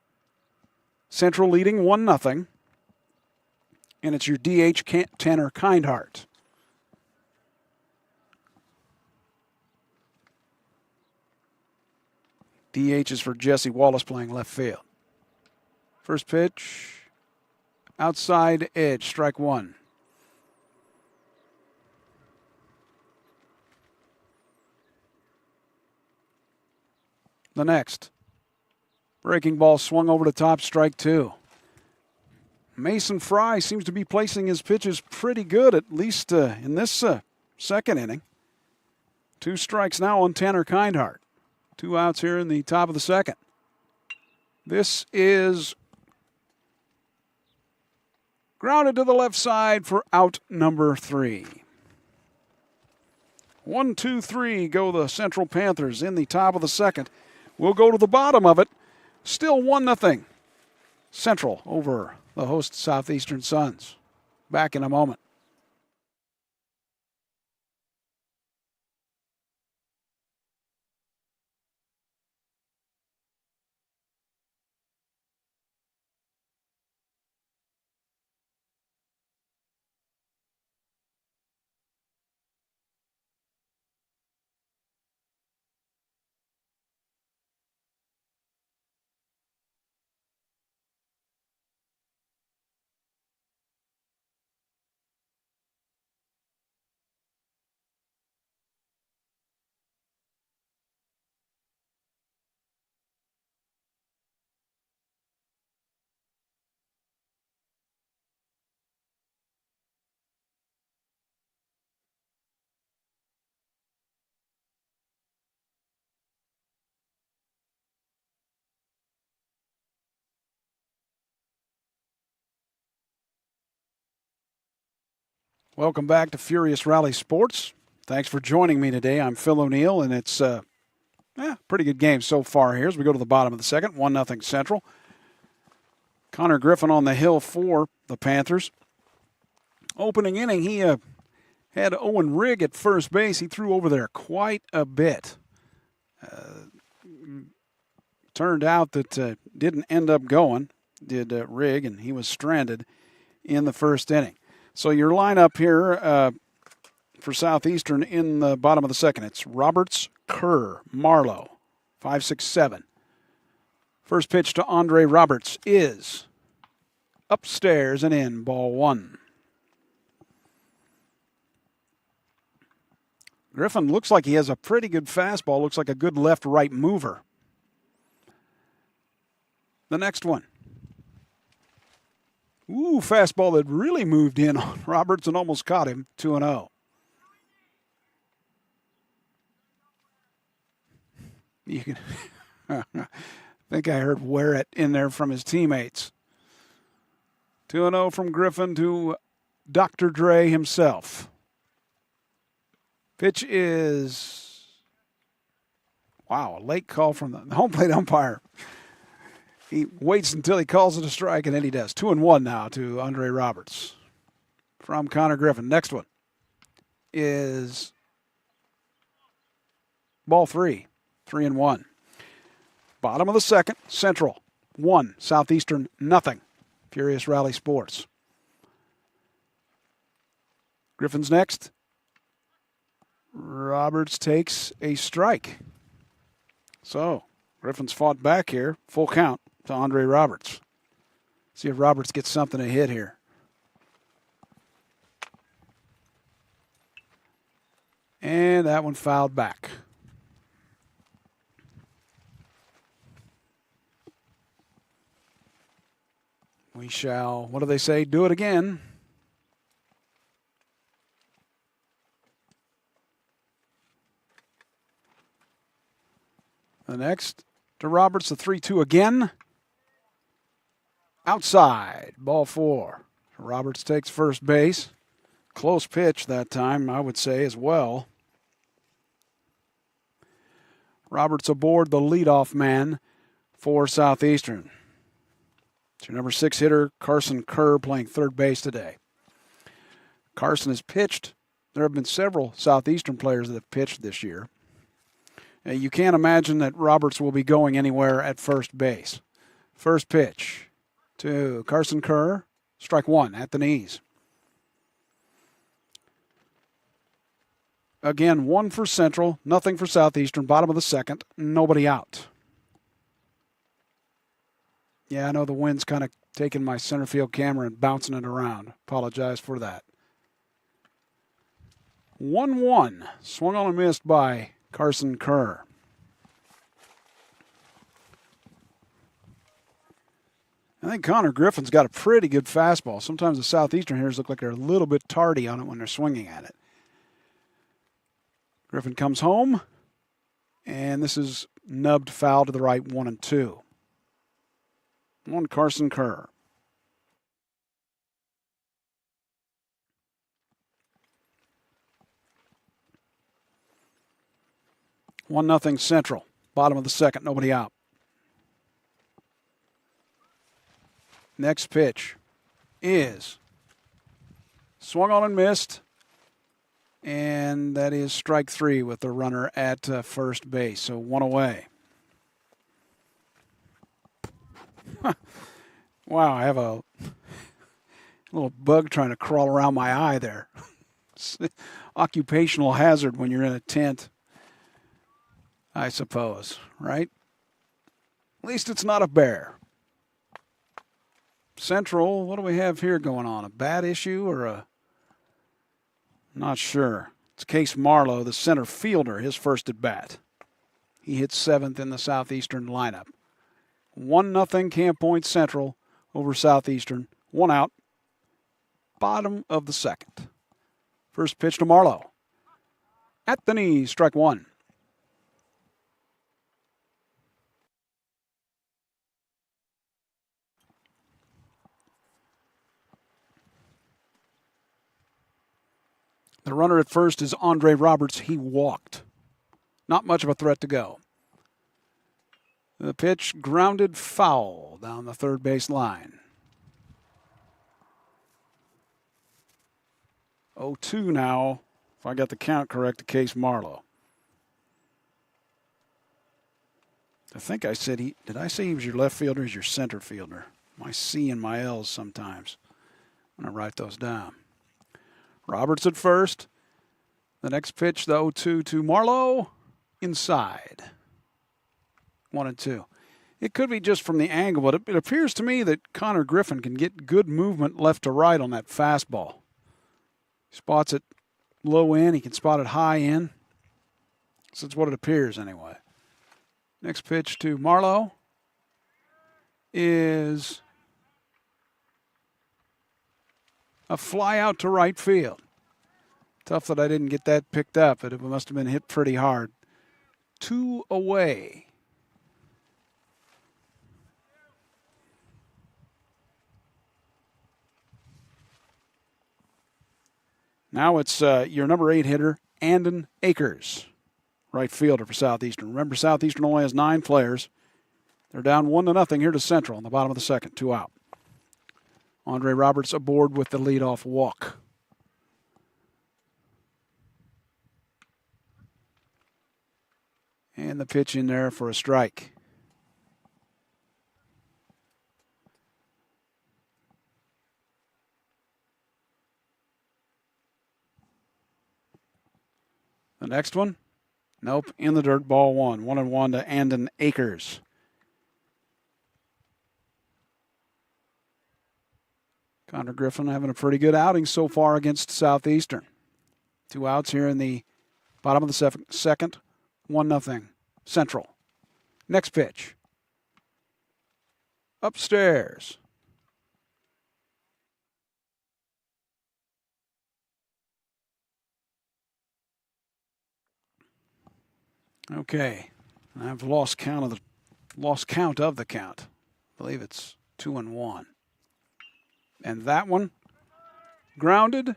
Central leading 1-0. And it's your DH Tanner Kindheart. DH is for Jesse Wallace playing left field. First pitch, outside edge, strike one. The next. Breaking ball swung over the top, strike two. Mason Fry seems to be placing his pitches pretty good, at least in this second inning. 2 strikes now on Tanner Kindheart. 2 outs here in the top of the second. This is grounded to the left side for out number 3. 1-2-3 go the Central Panthers in the top of the second. We'll go to the bottom of it. Still 1-0. Central over the host Southeastern Suns. Back in a moment. Welcome back to Furious Rally Sports. Thanks for joining me today. I'm Phil O'Neill, and it's pretty good game so far here as we go to the bottom of the second. 1-0 Central. Connor Griffin on the hill for the Panthers. Opening inning, he had Owen Rigg at first base. He threw over there quite a bit. Turned out that didn't end up going, did Rigg, and he was stranded in the first inning. So your lineup here for Southeastern in the bottom of the second. It's Roberts, Kerr, Marlowe, 5, 6, 7. First pitch to Andre Roberts is upstairs and in, ball one. Griffin looks like he has a pretty good fastball, looks like a good left-right mover. The next one. Ooh, fastball that really moved in on Roberts and almost caught him. 2-0. You can I think I heard wear it in there from his teammates. 2-0 from Griffin to Dr. Dre himself. Pitch is, wow, a late call from the home plate umpire. He waits until he calls it a strike, and then he does. 2-1 now to Andre Roberts from Connor Griffin. Next one is ball 3, 3-1. Bottom of the second, Central 1, Southeastern 0. Furious Rally Sports. Griffin's next. Roberts takes a strike. So Griffin's fought back here. Full count to Andre Roberts. See if Roberts gets something to hit here. And that one fouled back. We shall, what do they say? Do it again. The next to Roberts, the 3-2 again. Outside, ball 4. Roberts takes first base. Close pitch that time, I would say, as well. Roberts aboard, the leadoff man for Southeastern. It's your number 6 hitter, Carson Kerr, playing third base today. Carson has pitched. There have been several Southeastern players that have pitched this year. You can't imagine that Roberts will be going anywhere at first base. First pitch to Carson Kerr. Strike 1 at the knees. Again, 1 for Central, nothing for Southeastern. Bottom of the second, nobody out. Yeah, I know the wind's kind of taking my center field camera and bouncing it around. Apologize for that. 1-1. Swung on and missed by Carson Kerr. I think Connor Griffin's got a pretty good fastball. Sometimes the Southeastern hitters look like they're a little bit tardy on it when they're swinging at it. Griffin comes home, and this is nubbed foul to the right, 1-2. 1 Carson Kerr. One nothing Central. Bottom of the second, nobody out. Next pitch is swung on and missed. And that is strike 3 with the runner at first base. So 1 away. Wow, I have a little bug trying to crawl around my eye there. Occupational hazard when you're in a tent, I suppose, right? At least it's not a bear. Central, what do we have here going on? A bat issue or a... Not sure. It's Case Marlowe, the center fielder, his first at bat. He hits 7th in the Southeastern lineup. 1-0 Camp Point Central over Southeastern. 1 out. Bottom of the second. First pitch to Marlowe. At the knees, strike 1. The runner at first is Andre Roberts. He walked. Not much of a threat to go. The pitch grounded foul down the third base line. 0-2 now, if I got the count correct, to Case Marlowe. I think I said did I say he was your left fielder or your center fielder? My C and my L's sometimes. I'm going to write those down. Roberts at first. The next pitch, the 0-2 to Marlowe. Inside. 1-2. It could be just from the angle, but it appears to me that Connor Griffin can get good movement left to right on that fastball. He spots it low in. He can spot it high in. So that's what it appears anyway. Next pitch to Marlowe is a fly out to right field. Tough that I didn't get that picked up, but it must have been hit pretty hard. 2 away. Now it's your number 8 hitter, Andon Akers, right fielder for Southeastern. Remember, Southeastern only has 9 players. They're down 1-0 here to Central in the bottom of the second, 2 out. Andre Roberts aboard with the leadoff walk. And the pitch in there for a strike. The next one? Nope, in the dirt, ball 1. 1-1 to Andon Akers. Connor Griffin having a pretty good outing so far against Southeastern. 2 outs here in the bottom of the second. 1-0 Central. Next pitch. Upstairs. Okay. I've lost count of the count. I believe it's 2-1. And that one grounded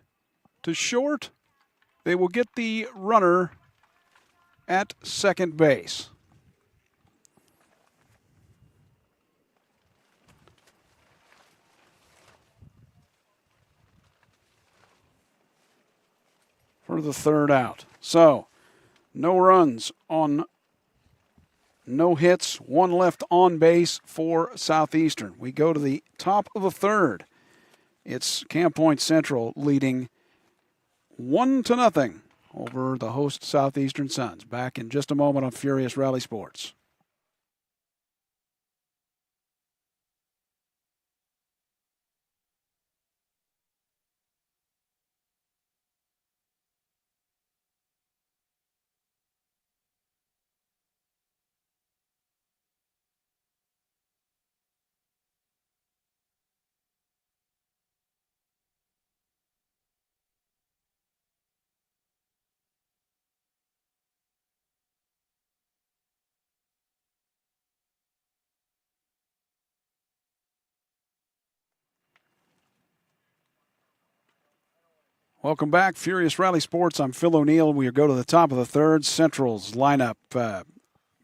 to short. They will get the runner at second base. For the third out. So, no runs on no hits, one left on base for Southeastern. We go to the top of the third. It's Camp Point Central leading 1-0 over the host Southeastern Suns. Back in just a moment on Furious Rally Sports. Welcome back, Furious Rally Sports. I'm Phil O'Neill. We go to the top of the third. Central's lineup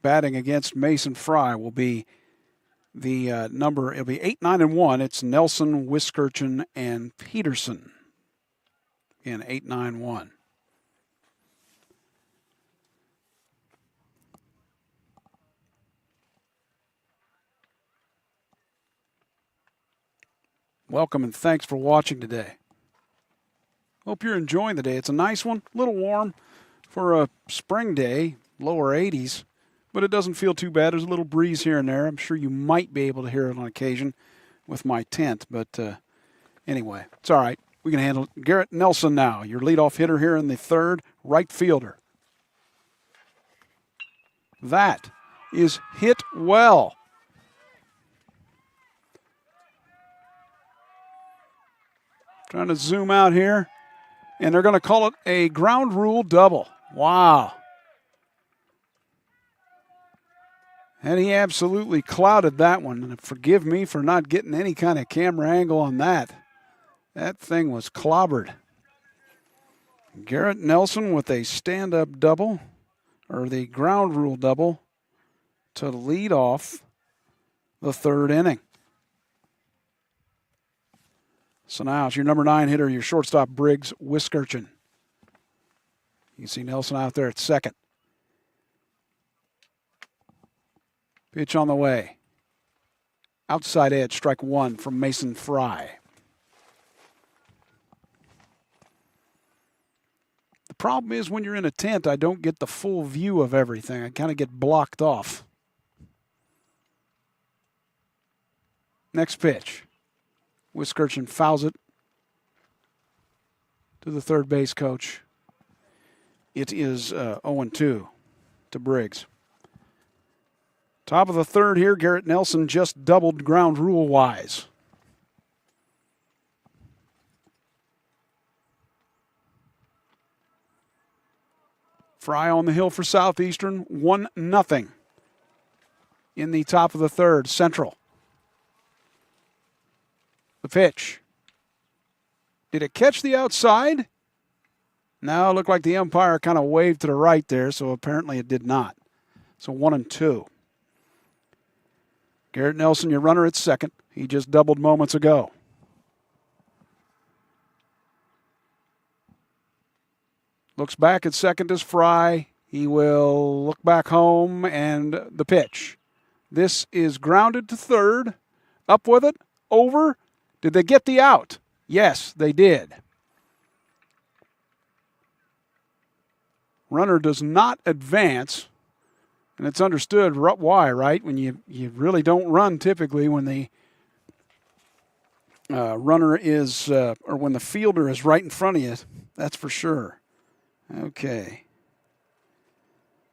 batting against Mason Fry will be the number. It'll be 8, 9, and 1. It's Nelson, Wiskirchen, and Peterson in 8, 9, 1. Welcome and thanks for watching today. Hope you're enjoying the day. It's a nice one, a little warm for a spring day, lower 80s, but it doesn't feel too bad. There's a little breeze here and there. I'm sure you might be able to hear it on occasion with my tent, but anyway, it's all right. We can handle it. Garrett Nelson now, your leadoff hitter here in the third, right fielder. That is hit well. Trying to zoom out here. And they're going to call it a ground rule double. Wow. And he absolutely clouded that one. And forgive me for not getting any kind of camera angle on that. That thing was clobbered. Garrett Nelson with a stand-up double, or the ground rule double, to lead off the third inning. So now it's your number 9 hitter, your shortstop, Briggs Wiskirchen. You can see Nelson out there at second. Pitch on the way. Outside edge, strike one from Mason Fry. The problem is when you're in a tent, I don't get the full view of everything. I kind of get blocked off. Next pitch. Wiskirchen fouls it to the third base coach. It is 0-2 to Briggs. Top of the third here, Garrett Nelson just doubled ground rule-wise. Fry on the hill for Southeastern, 1-0 in the top of the third, Central. The pitch. Did it catch the outside? No, it looked like the umpire kind of waved to the right there, so apparently it did not. So 1-2. Garrett Nelson, your runner at second. He just doubled moments ago. Looks back at second as Fry. He will look back home, and the pitch. This is grounded to third. Up with it. Over. Did they get the out? Yes, they did. Runner does not advance, and it's understood why, right? When you really don't run typically when the runner is, or when the fielder is right in front of you, that's for sure. Okay.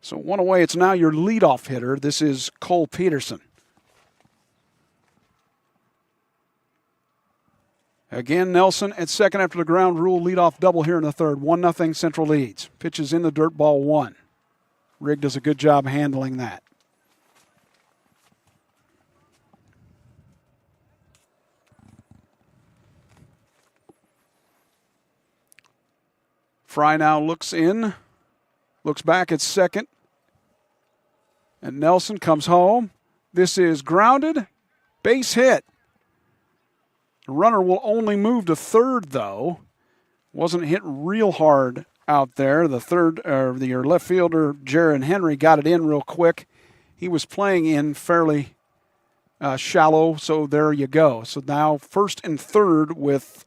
So one away, it's now your leadoff hitter. This is Cole Peterson. Again, Nelson at second after the ground rule leadoff double here in the third. 1-0 Central leads. Pitches in the dirt, ball one. Rigg does a good job handling that. Fry now looks in, looks back at second, and Nelson comes home. This is grounded, base hit. The runner will only move to third, though. Wasn't hit real hard out there. The left fielder, Jaron Henry, got it in real quick. He was playing in fairly shallow, so there you go. So now first and third with,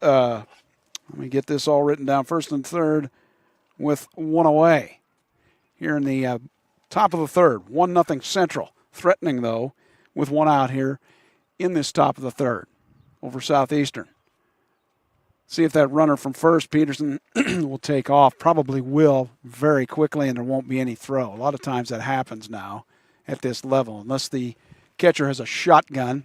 let me get this all written down, first and third with one away. Here in the top of the third, 1-0 Central. Threatening, though, with one out here in this top of the third over Southeastern. See if that runner from first, Peterson, will take off. Probably will very quickly, and there won't be any throw. A lot of times that happens now at this level, unless the catcher has a shotgun.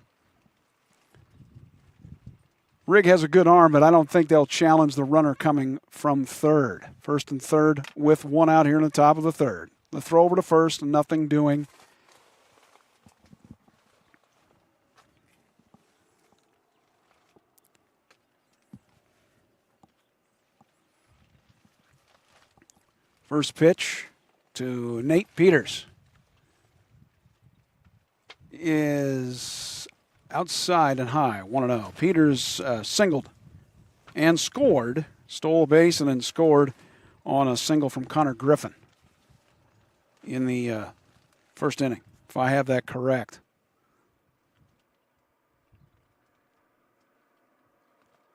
Rigg has a good arm, but I don't think they'll challenge the runner coming from third. First and third with one out here in the top of the third. The throw over to first, nothing doing. First pitch to Nate Peters is outside and high, 1-0. Peters singled and scored, stole a base and then scored on a single from Connor Griffin in the first inning, if I have that correct.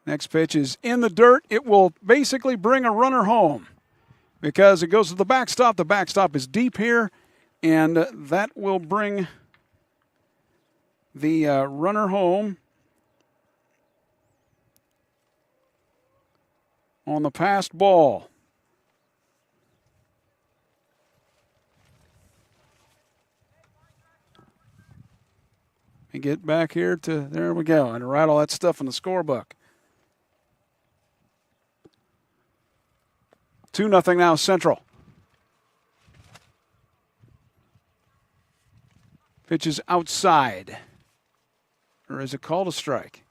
Next pitch is in the dirt. It will basically bring a runner home because it goes to the backstop. The backstop is deep here, and that will bring the runner home on the passed ball. And get back here to, there we go, and write all that stuff in the scorebook. 2-0 now Central. Pitch is outside. Or is it called a strike?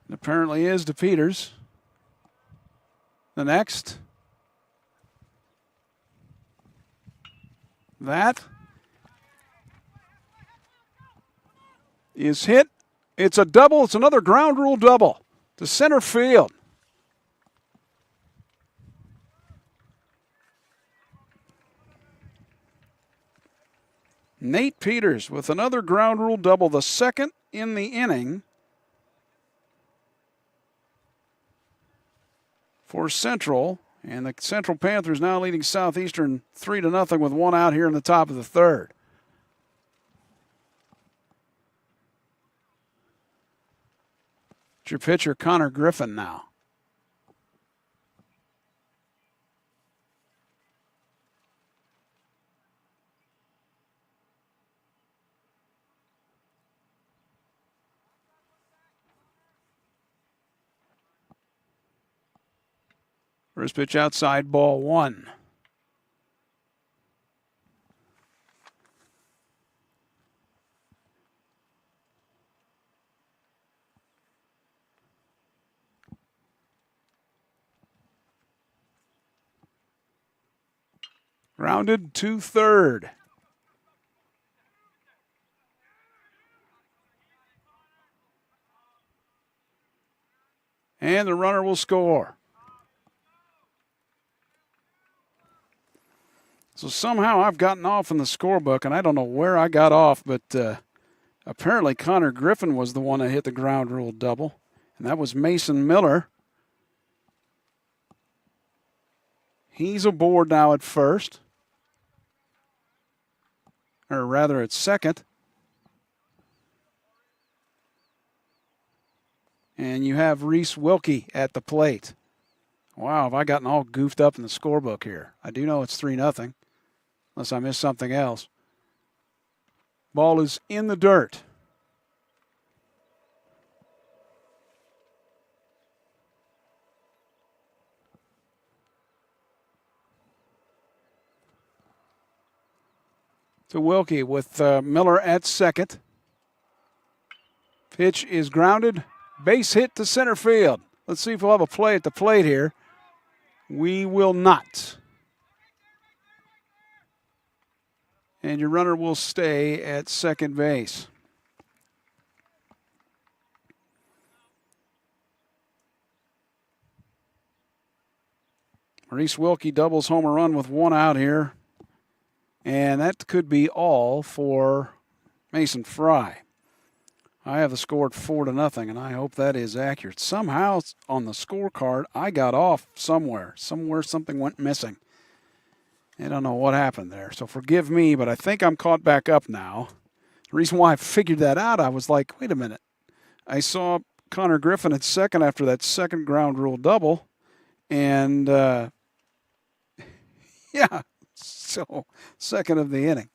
It apparently is to Peters. The next. That is hit. It's a double. It's another ground rule double to center field. Nate Peters with another ground rule double, the second in the inning for Central. And the Central Panthers now leading Southeastern 3-0 with one out here in the top of the third. It's your pitcher, Connor Griffin, now. First pitch outside, ball one. Grounded to third. And the runner will score. So somehow I've gotten off in the scorebook, and I don't know where I got off, but apparently Connor Griffin was the one that hit the ground rule double, and that was Mason Miller. He's aboard now at first, or rather at second. And you have Reese Wilkie at the plate. Wow, have I gotten all goofed up in the scorebook here? I do know it's 3-0. Unless I missed something else. Ball is in the dirt. to Wilkie with Miller at second. Pitch is grounded. Base hit to center field. Let's see if we'll have a play at the plate here. We will not. And your runner will stay at second base. Maurice Wilkie doubles home a run with one out here. And that could be all for Mason Fry. I have the score at 4-0, and I hope that is accurate. Somehow on the scorecard, I got off somewhere. Somewhere something went missing. I don't know what happened there, so forgive me, but I think I'm caught back up now. The reason why I figured that out, I was like, wait a minute. I saw Connor Griffin at second after that second ground rule double, and yeah, so second of the inning.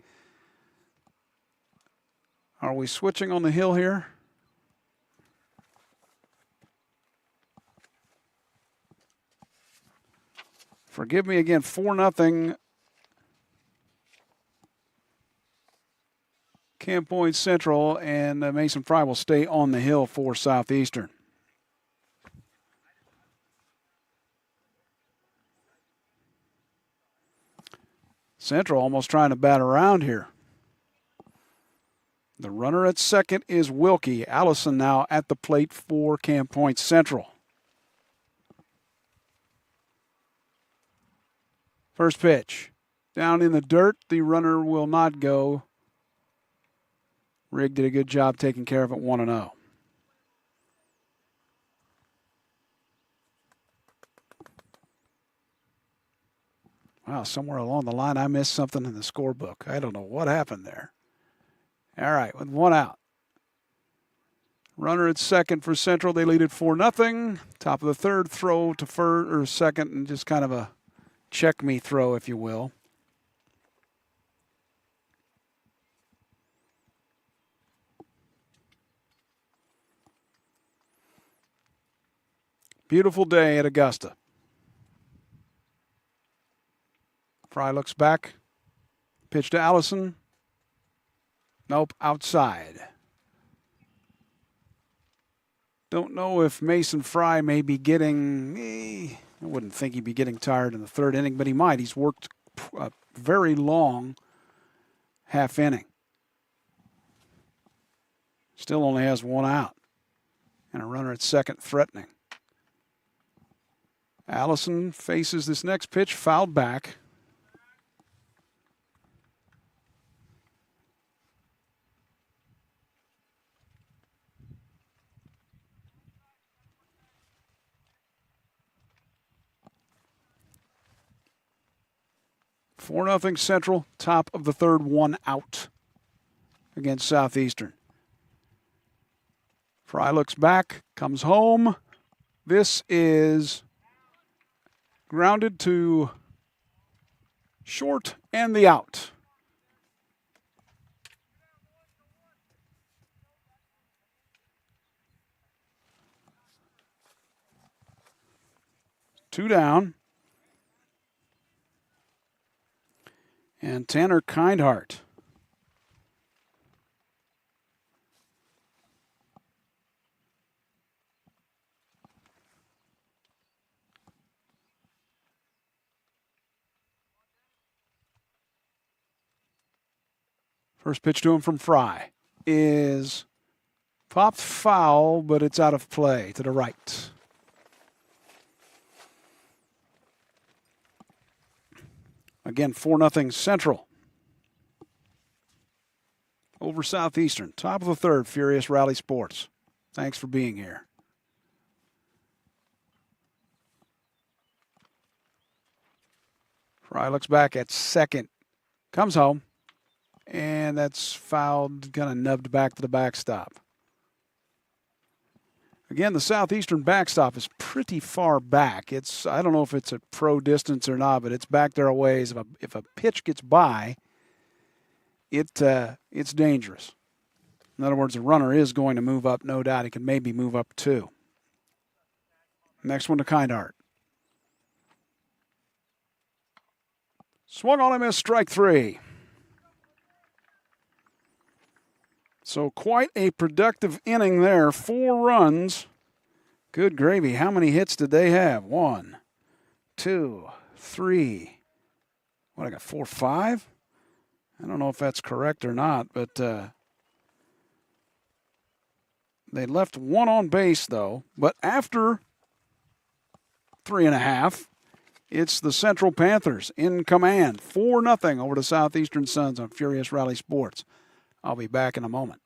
Are we switching on the hill here? Forgive me again, 4-0. Camp Point Central, and Mason Fry will stay on the hill for Southeastern. Central almost trying to bat around here. The runner at second is Wilkie. Allison now at the plate for Camp Point Central. First pitch. Down in the dirt. The runner will not go. Rigg did a good job taking care of it, 1-0. Wow, somewhere along the line I missed something in the scorebook. I don't know what happened there. All right, with one out. Runner at second for Central. They lead it 4-0. Top of the third, throw to first or second, and just kind of a check me throw, if you will. Beautiful day at Augusta. Fry looks back. Pitch to Allison. Nope, outside. Don't know if Mason Fry may be getting, I wouldn't think he'd be getting tired in the third inning, but he might. He's worked a very long half inning. Still only has one out. And a runner at second threatening. Allison faces this next pitch, fouled back. Four 0 Central, top of the third, one out against Southeastern. Fry looks back, comes home. This is grounded to short and the out. Two down. And Tanner Kindhart. First pitch to him from Fry is popped foul, but it's out of play to the right. Again, 4-0 Central over Southeastern. Top of the third, Furious Rally Sports. Thanks for being here. Fry looks back at second. Comes home. And that's fouled, kind of nubbed back to the backstop. Again, the Southeastern backstop is pretty far back. I don't know if it's a pro distance or not, but it's back there a ways. If a pitch gets by, it's dangerous. In other words, the runner is going to move up, no doubt. He can maybe move up two. Next one to Kindhart. Swung on him as strike three. So quite a productive inning there. 4 runs. Good gravy. How many hits did they have? 1, 2, 3. What, I got 4, 5? I don't know if that's correct or not, but they left 1 on base, though. But after 3.5, it's the Central Panthers in command. 4-0 over the Southeastern Suns on Furious Rally Sports. I'll be back in a moment.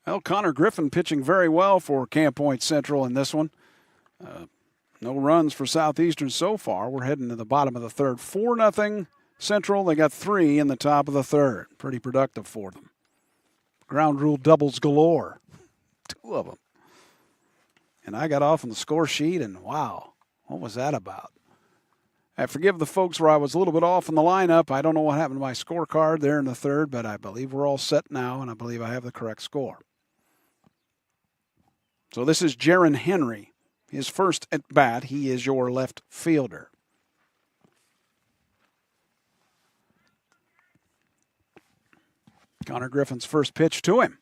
Well, Connor Griffin pitching very well for Camp Point Central in this one. No runs for Southeastern so far. We're heading to the bottom of the third. 4-0 Central. They got 3 in the top of the third. Pretty productive for them. Ground rule doubles galore. 2 of them. And I got off on the score sheet, and wow, what was that about? I forgive the folks where I was a little bit off in the lineup. I don't know what happened to my scorecard there in the third, but I believe we're all set now, and I believe I have the correct score. So this is Jaron Henry. His first at bat. He is your left fielder. Connor Griffin's first pitch to him.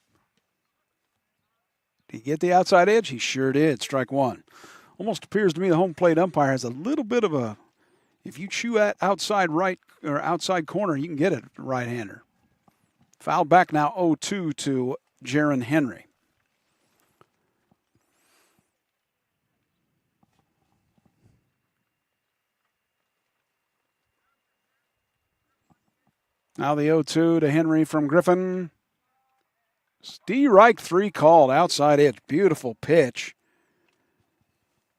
Did he get the outside edge? He sure did. Strike 1. Almost appears to me the home plate umpire has a little bit of a, if you chew at outside right or outside corner, you can get it right-hander. Foul back now 0-2 to Jaron Henry. Now the 0-2 to Henry from Griffin. Strike 3 called, outside edge. Beautiful pitch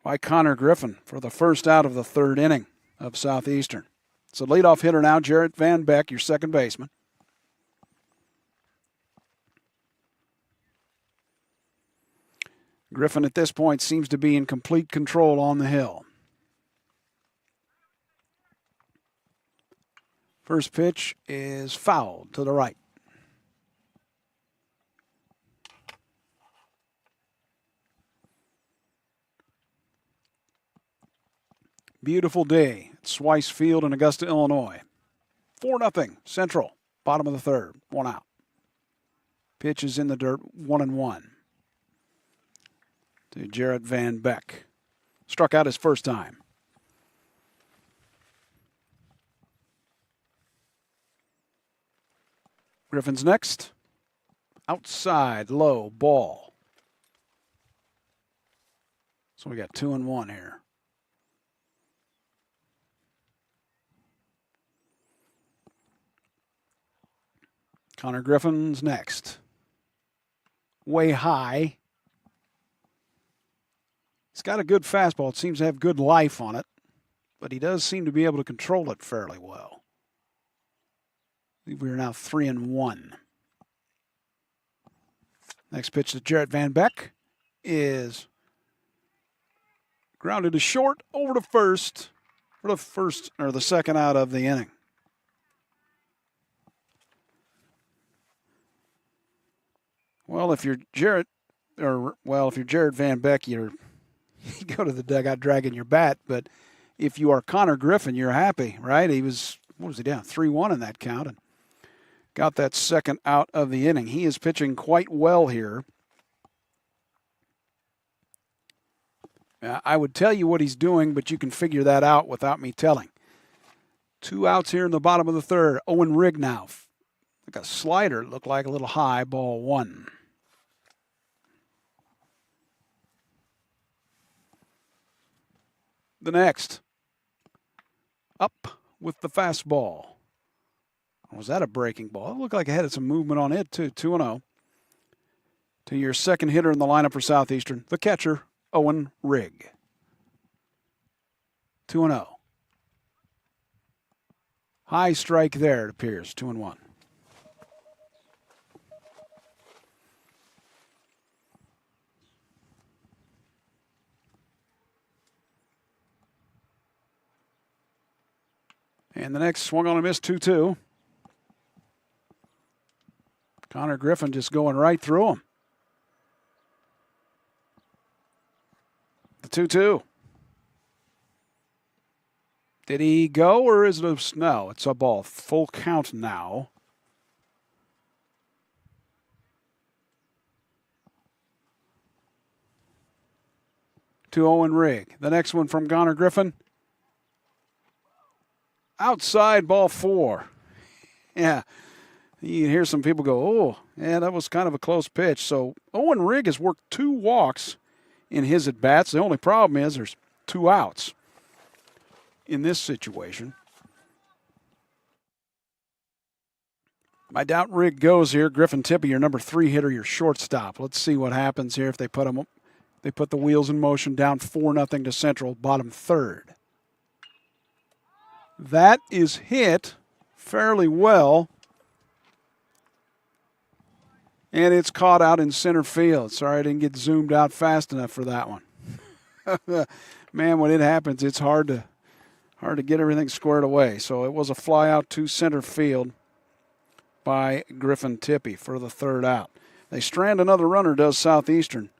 by Connor Griffin for the first out of the third inning of Southeastern. So leadoff hitter now, Jarrett Van Beck, your second baseman. Griffin at this point seems to be in complete control on the hill. First pitch is fouled to the right. Beautiful day at Swice Field in Augusta, Illinois. 4-0 Central, bottom of the third, 1 out. Pitch is in the dirt, 1-1 to Jarrett Van Beck. Struck out his first time. Griffin's next. Outside, low, ball. So we got 2-1 here. Connor Griffin's next. Way high. He's got a good fastball. It seems to have good life on it, but he does seem to be able to control it fairly well. We're now 3-1. Next pitch to Jarrett Van Beck is grounded to short, over to first for the first or the second out of the inning. Well, if you're Jarrett Van Beck, you go to the dugout dragging your bat. But if you are Connor Griffin, you're happy, right? He was, what was he down? 3-1 in that count, and got that second out of the inning. He is pitching quite well here. I would tell you what he's doing, but you can figure that out without me telling. 2 outs here in the bottom of the third. Owen Rigg now. Like a slider, looked like a little high, ball 1. The next. with the fastball. Or was that a breaking ball? It looked like it had some movement on it, too. 2-0. To your second hitter in the lineup for Southeastern, the catcher, Owen Rigg. 2-0. High strike there, it appears. 2-1. And the next swung on a miss, 2-2. Connor Griffin just going right through him. The 2-2. Did he go, or is it a... No, it's a ball. Full count now. To Owen Rigg. The next one from Connor Griffin. Outside, ball 4. Yeah. You hear some people go, oh, yeah, that was kind of a close pitch. So Owen Rigg has worked 2 walks in his at-bats. The only problem is there's 2 outs in this situation. I doubt Rigg goes here. Griffin Tippy, your number 3 hitter, your shortstop. Let's see what happens here if they put the wheels in motion, down 4-0 to Central, bottom third. That is hit fairly well. And it's caught out in center field. Sorry I didn't get zoomed out fast enough for that one. Man, when it happens, it's hard to get everything squared away. So it was a fly out to center field by Griffin Tippy for the third out. They strand another runner, does Southeastern.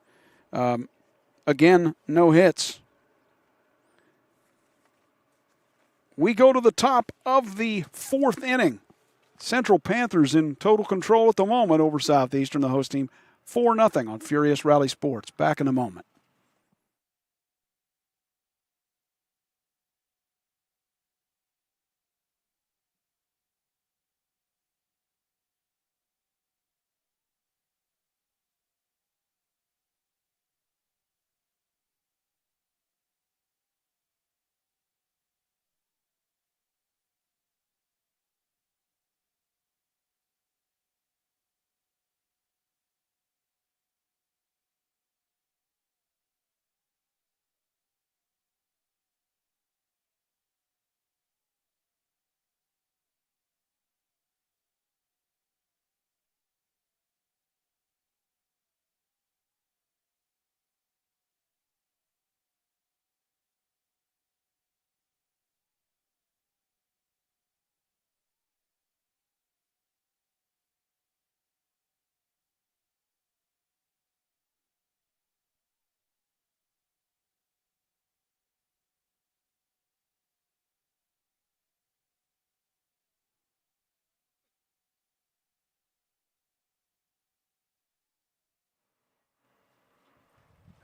Again, no hits. We go to the top of the 4th inning. Central Panthers in total control at the moment over Southeastern, the host team. 4-0 on Furious Rally Sports. Back in a moment.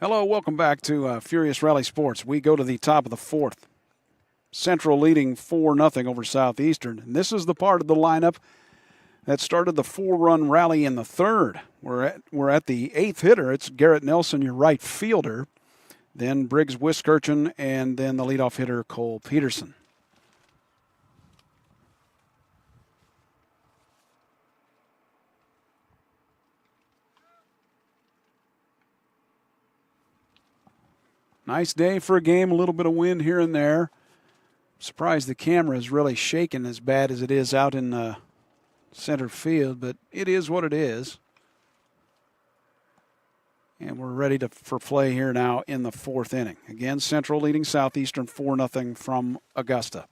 Hello, welcome back to Furious Rally Sports. We go to the top of the 4th. Central leading 4-0 over Southeastern. And this is the part of the lineup that started the 4-run rally in the 3rd. We're at the 8th hitter. It's Garrett Nelson, your right fielder. Then Briggs Wiskirchen, and then the leadoff hitter, Cole Peterson. Nice day for a game, a little bit of wind here and there. Surprised the camera is really shaking as bad as it is out in center field, but it is what it is. And we're ready for play here now in the 4th inning. Again, Central leading Southeastern 4-0 from Augusta.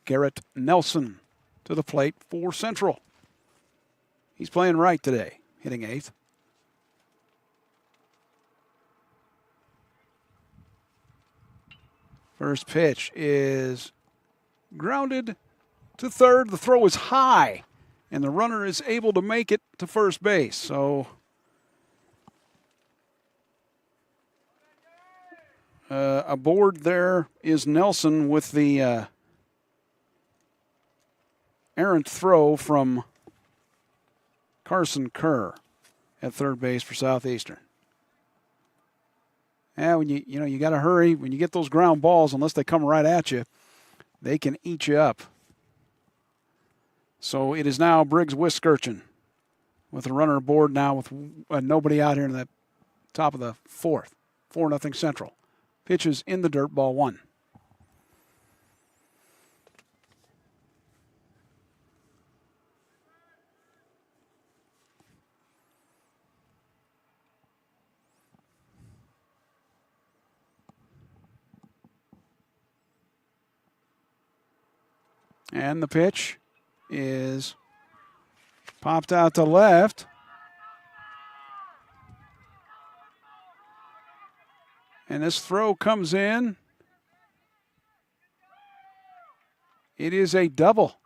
Garrett Nelson to the plate for Central. He's playing right today, hitting 8th. First pitch is grounded to third. The throw is high, and the runner is able to make it to first base. So aboard there is Nelson with the errant throw from Carson Kerr at third base for Southeastern. Yeah, when you got to hurry. When you get those ground balls, unless they come right at you, they can eat you up. So it is now Briggs Wiskirchen with a runner aboard now with nobody out here in the top of the fourth. 4-0 Central. Pitches in the dirt, ball one. And the pitch is popped out to left. And this throw comes in. It is a double.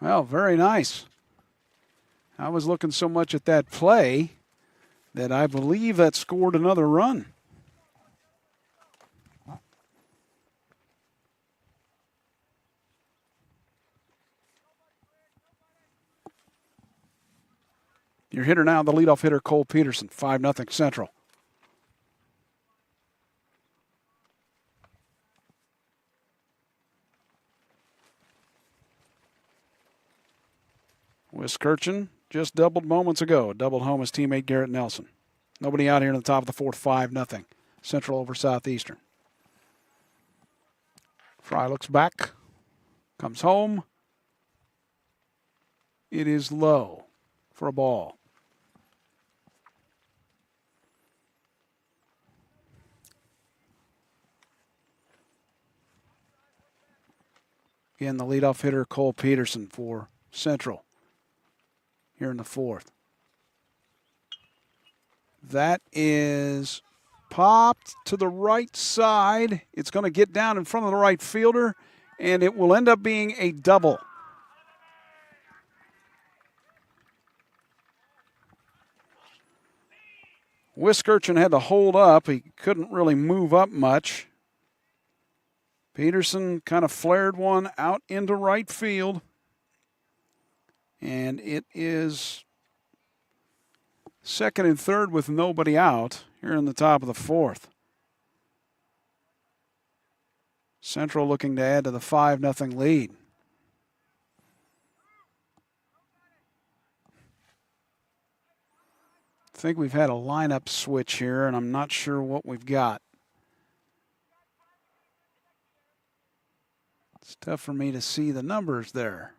Well, very nice. I was looking so much at that play that I believe that scored another run. Your hitter now, the leadoff hitter, Cole Peterson, 5-0 Central. Wiskirchen just doubled moments ago. Doubled home his teammate Garrett Nelson. Nobody out here in the top of the fourth, 5-0. Central over Southeastern. Fry looks back. Comes home. It is low for a ball. Again, the leadoff hitter, Cole Peterson for Central here in the fourth. That is popped to the right side. It's going to get down in front of the right fielder, and it will end up being a double. Wiskirchen had to hold up. He couldn't really move up much. Peterson kind of flared one out into right field. And it is second and third with nobody out here in the top of the fourth. Central looking to add to the 5-0 lead. I think we've had a lineup switch here, and I'm not sure what we've got. It's tough for me to see the numbers there.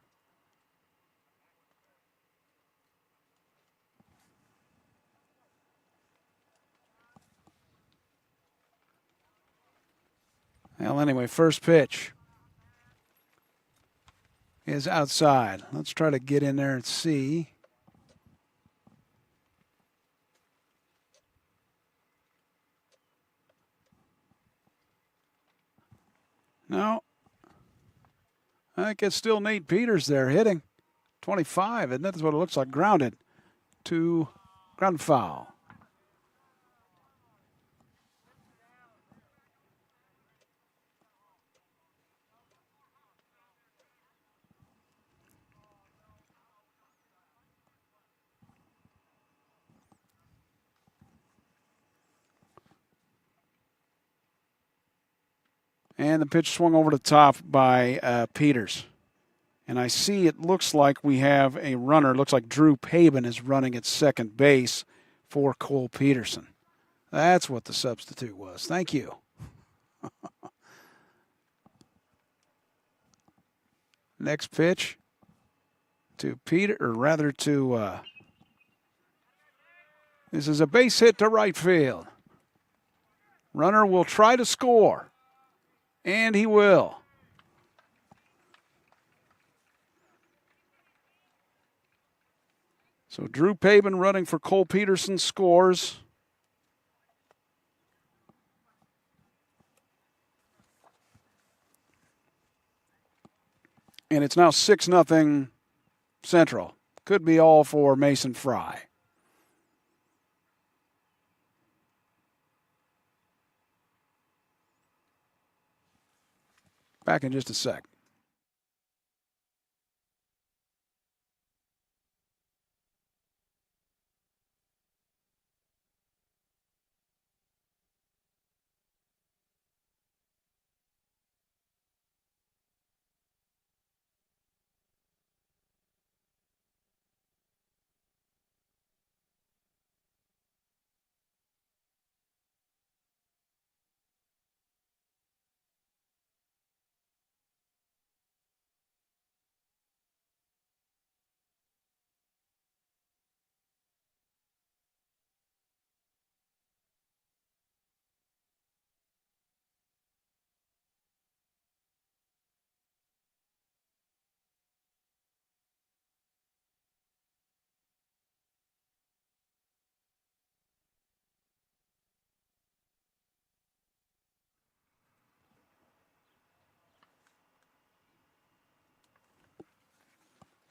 Well, anyway, first pitch is outside. Let's try to get in there and see. No. I think it's still Nate Peters there hitting. 25, and that's what it looks like. Grounded to ground foul. And the pitch swung over the top by Peters. And I see it looks like we have a runner. It looks like Drew Paben is running at second base for Cole Peterson. That's what the substitute was. Thank you. Next pitch to Peter, or rather to, this is a base hit to right field. Runner will try to score, and he will. So Drew Paben running for Cole Peterson scores. And it's now 6-0 Central. Could be all for Mason Fry. Back in just a sec.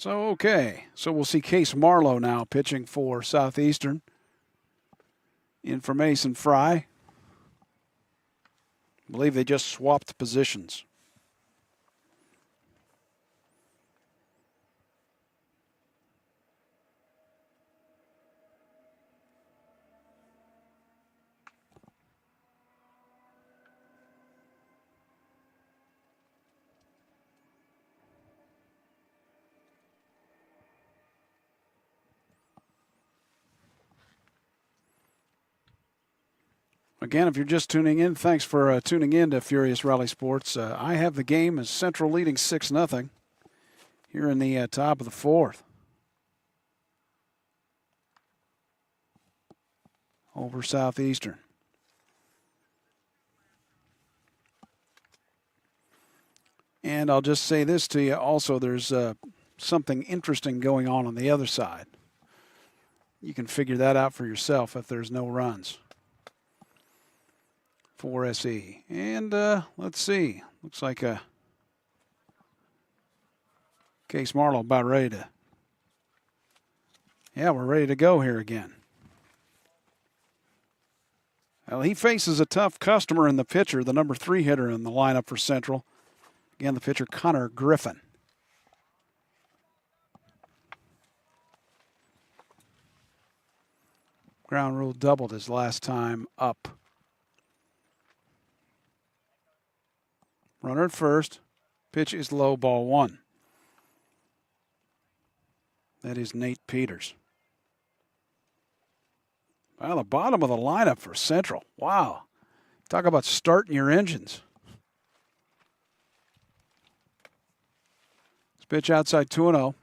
So we'll see Case Marlowe now pitching for Southeastern. In for Mason Fry. I believe they just swapped positions. Again, if you're just tuning in, thanks for tuning in to Furious Rally Sports. I have the game as Central leading 6-0 here in the top of the fourth. Over Southeastern. And I'll just say this to you also, there's something interesting going on the other side. You can figure that out for yourself if there's no runs for SE. And let's see. Looks like Case Marlowe about ready to. Yeah, we're ready to go here again. Well, he faces a tough customer in the pitcher, the number 3 hitter in the lineup for Central. Again, the pitcher, Connor Griffin. Ground rule doubled his last time up. Runner at first. Pitch is low, ball 1. That is Nate Peters. Well, the bottom of the lineup for Central. Wow. Talk about starting your engines. This pitch outside 2-0.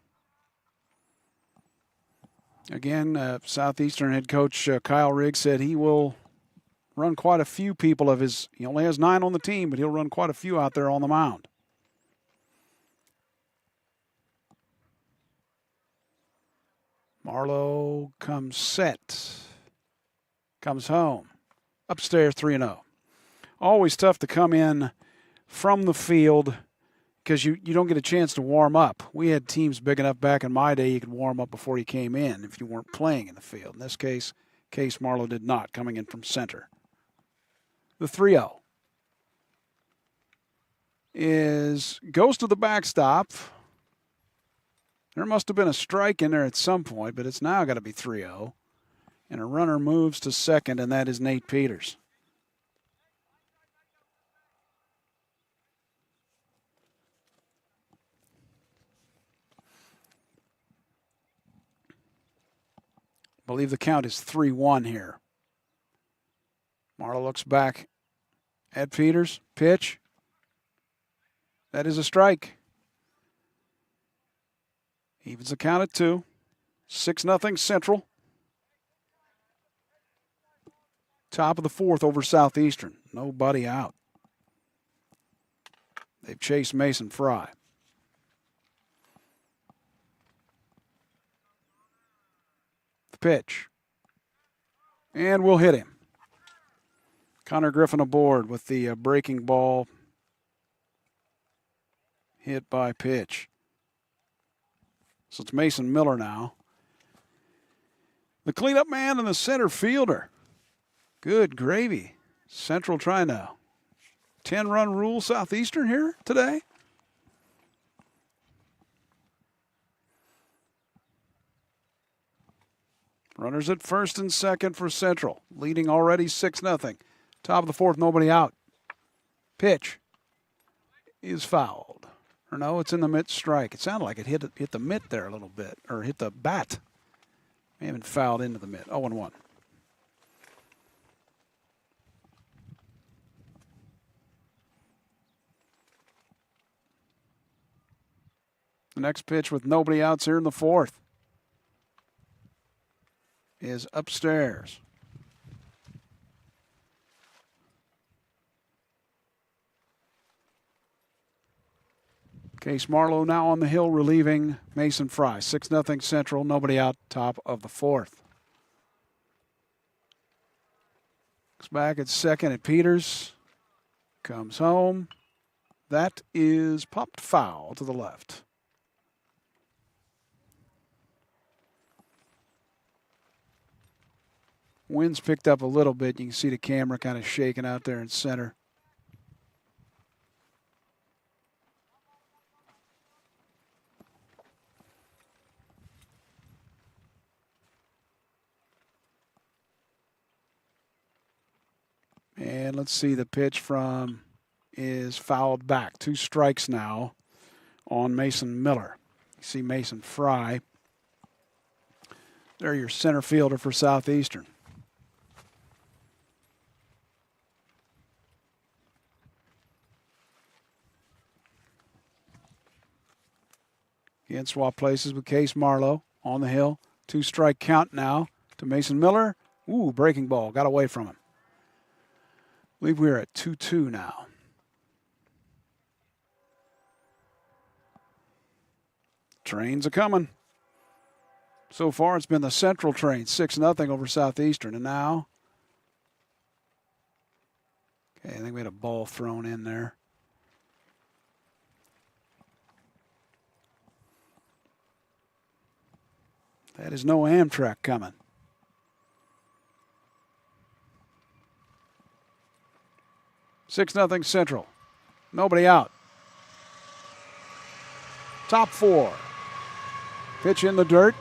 Again, Southeastern head coach Kyle Riggs said he will run quite a few people of his. He only has 9 on the team, but he'll run quite a few out there on the mound. Marlowe comes set. Comes home. Upstairs 3-0. Always tough to come in from the field because you don't get a chance to warm up. We had teams big enough back in my day you could warm up before you came in if you weren't playing in the field. In this case, Case Marlowe did not, coming in from center. The 3-0 goes to the backstop. There must have been a strike in there at some point, but it's now got to be 3-0. And a runner moves to second, and that is Nate Peters. I believe the count is 3-1 here. Marlowe looks back at Peters. Pitch. That is a strike. Evens the count at 2. 6-0 Central. Top of the fourth over Southeastern. Nobody out. They've chased Mason Fry. The pitch. And we'll hit him. Connor Griffin aboard with the breaking ball. Hit by pitch. So it's Mason Miller now. The cleanup man and the center fielder. Good gravy. Central trying to 10-run rule Southeastern here today. Runners at first and second for Central. Leading already 6-0. Top of the fourth, nobody out. Pitch is fouled. Or no, it's in the mitt strike. It sounded like it hit the mitt there a little bit. Or hit the bat. May have been fouled into the mitt. 0-1. The next pitch with nobody outs here in the fourth is upstairs. Case Marlowe now on the hill relieving Mason Fry. 6-0 Central, nobody out, top of the fourth. Looks back at second at Peters. Comes home. That is popped foul to the left. Wind's picked up a little bit. You can see the camera kind of shaking out there in center. And let's see, the pitch from is fouled back. 2 strikes now on Mason Miller. You see Mason Fry. They're your center fielder for Southeastern. Again, swap places with Case Marlowe on the hill. 2 strike count now to Mason Miller. Ooh, breaking ball. Got away from him. I believe we're at 2-2 now. Trains are coming. So far, it's been the Central train, 6-0 over Southeastern. And now, okay, I think we had a ball thrown in there. That is no Amtrak coming. Six 0 Central. Nobody out. Top 4. Pitch in the dirt.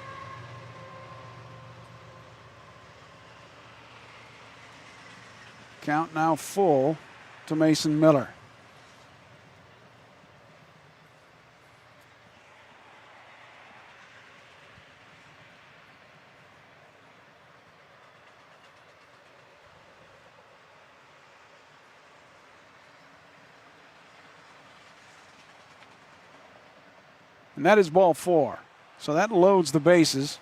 Count now full to Mason Miller. And that is ball 4. So that loads the bases.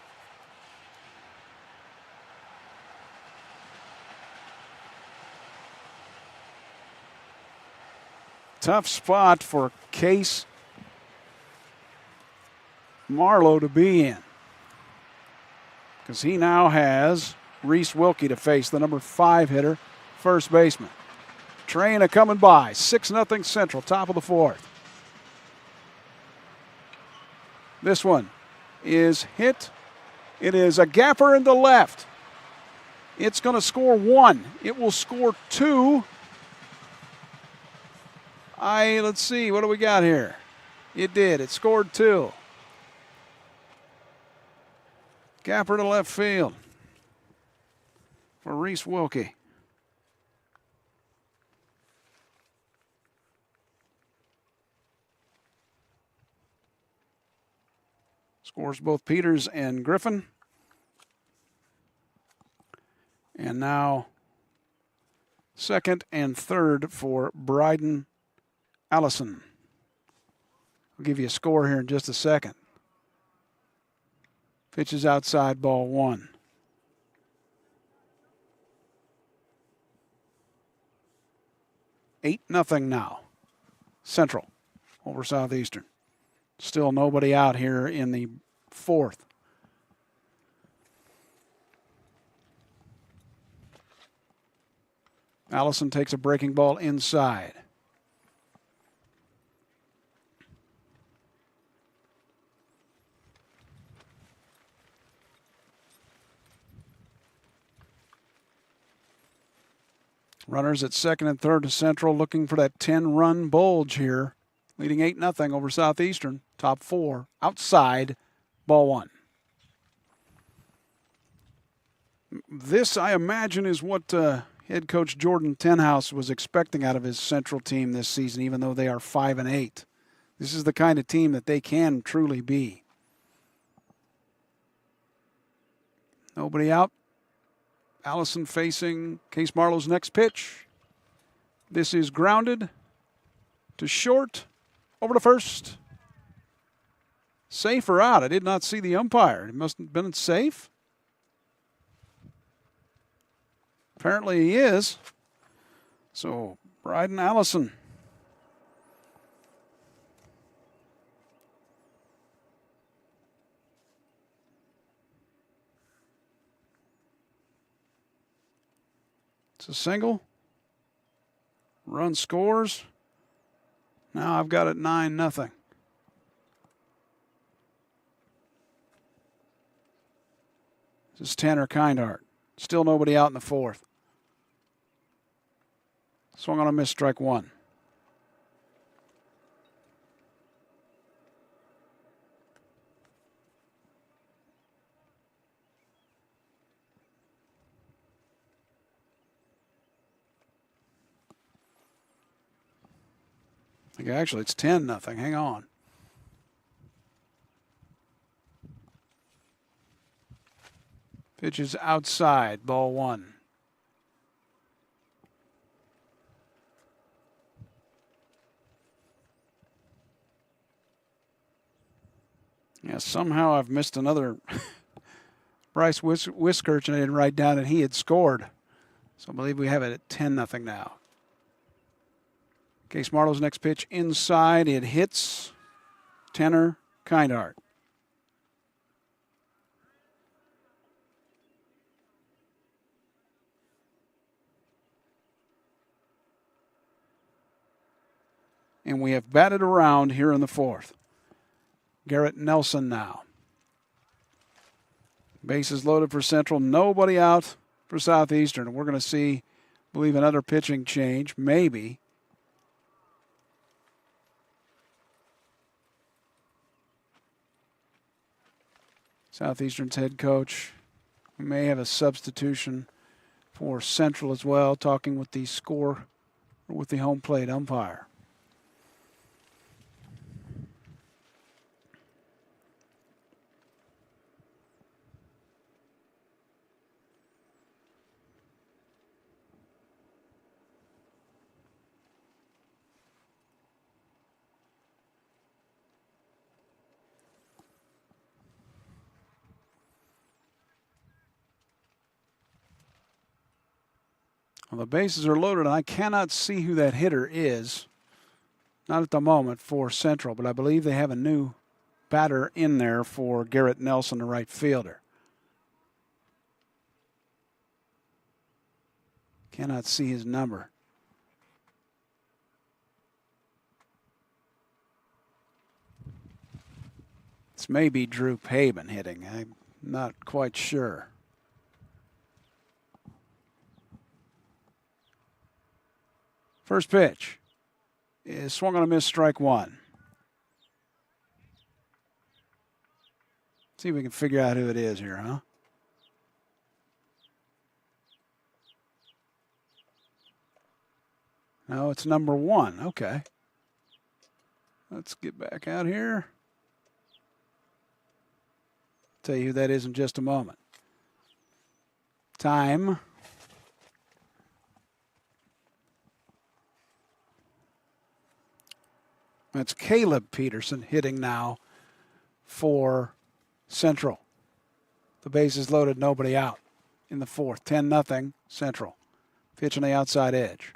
Tough spot for Case Marlowe to be in, because he now has Reese Wilkie to face, the number 5 hitter, first baseman. Train a coming by. 6-0 Central, top of the 4th. This one is hit. It is a gapper into left. It's going to score 1. It will score 2. Let's see, what do we got here? It did. It scored 2. Gapper to left field for Reese Wilkie. Scores both Peters and Griffin. And now second and third for Bryden Allison. I'll give you a score here in just a second. Pitch is outside, ball 1. Eight 0 now. Central over Southeastern. Still nobody out here in the 4th. Allison takes a breaking ball inside. Runners at second and third to Central, looking for that 10-run bulge here. Leading 8-0 over Southeastern. Top 4. Outside. Ball 1. This, I imagine, is what head coach Jordan Tenhouse was expecting out of his Central team this season, even though they are 5-8. This is the kind of team that they can truly be. Nobody out. Allison facing Case Marlowe's next pitch. This is grounded to short. Over to first. Safe or out? I did not see the umpire. It must have been safe. Apparently he is. So, Bryden Allison. It's a single. Run scores. Now I've got it 9-0. This is Tanner Kindhart. Still nobody out in the fourth. Swung on a miss, strike one. I think actually it's 10-0. Hang on. Pitch is outside, ball one. Yeah, somehow I've missed another Bryce Wiskirch, and I didn't write down that he had scored. So I believe we have it at 10-0 now. Case Marlowe's next pitch inside. It hits Tanner Kindheart. And we have batted around here in the fourth. Garrett Nelson now. Bases loaded for Central. Nobody out for Southeastern. We're going to see, I believe, another pitching change, maybe. Southeastern's head coach may have a substitution for Central as well, talking with the with the home plate umpire. Well, the bases are loaded, and I cannot see who that hitter is. Not at the moment for Central, but I believe they have a new batter in there for Garrett Nelson, the right fielder. Cannot see his number. This may be Drew Pavin hitting. I'm not quite sure. First pitch is swung on a miss, strike one. See if we can figure out who it is here, huh? No, it's number one. Okay. Let's get back out here. Tell you who that is in just a moment. Time. That's Caleb Peterson hitting now for Central. The base is loaded, nobody out in the fourth. 10-0 Central. Pitch on the outside edge.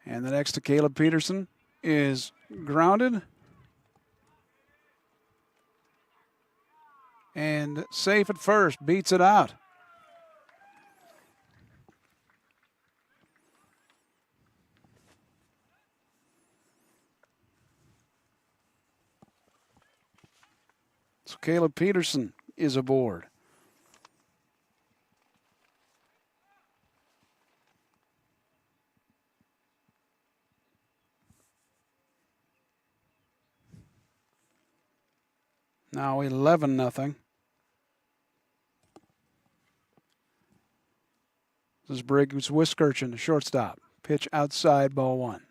And the next to Caleb Peterson is grounded. And safe at first, beats it out. So Caleb Peterson is aboard. Now 11-0. This is Briggs Wiskirchen, the shortstop. Pitch outside, ball one.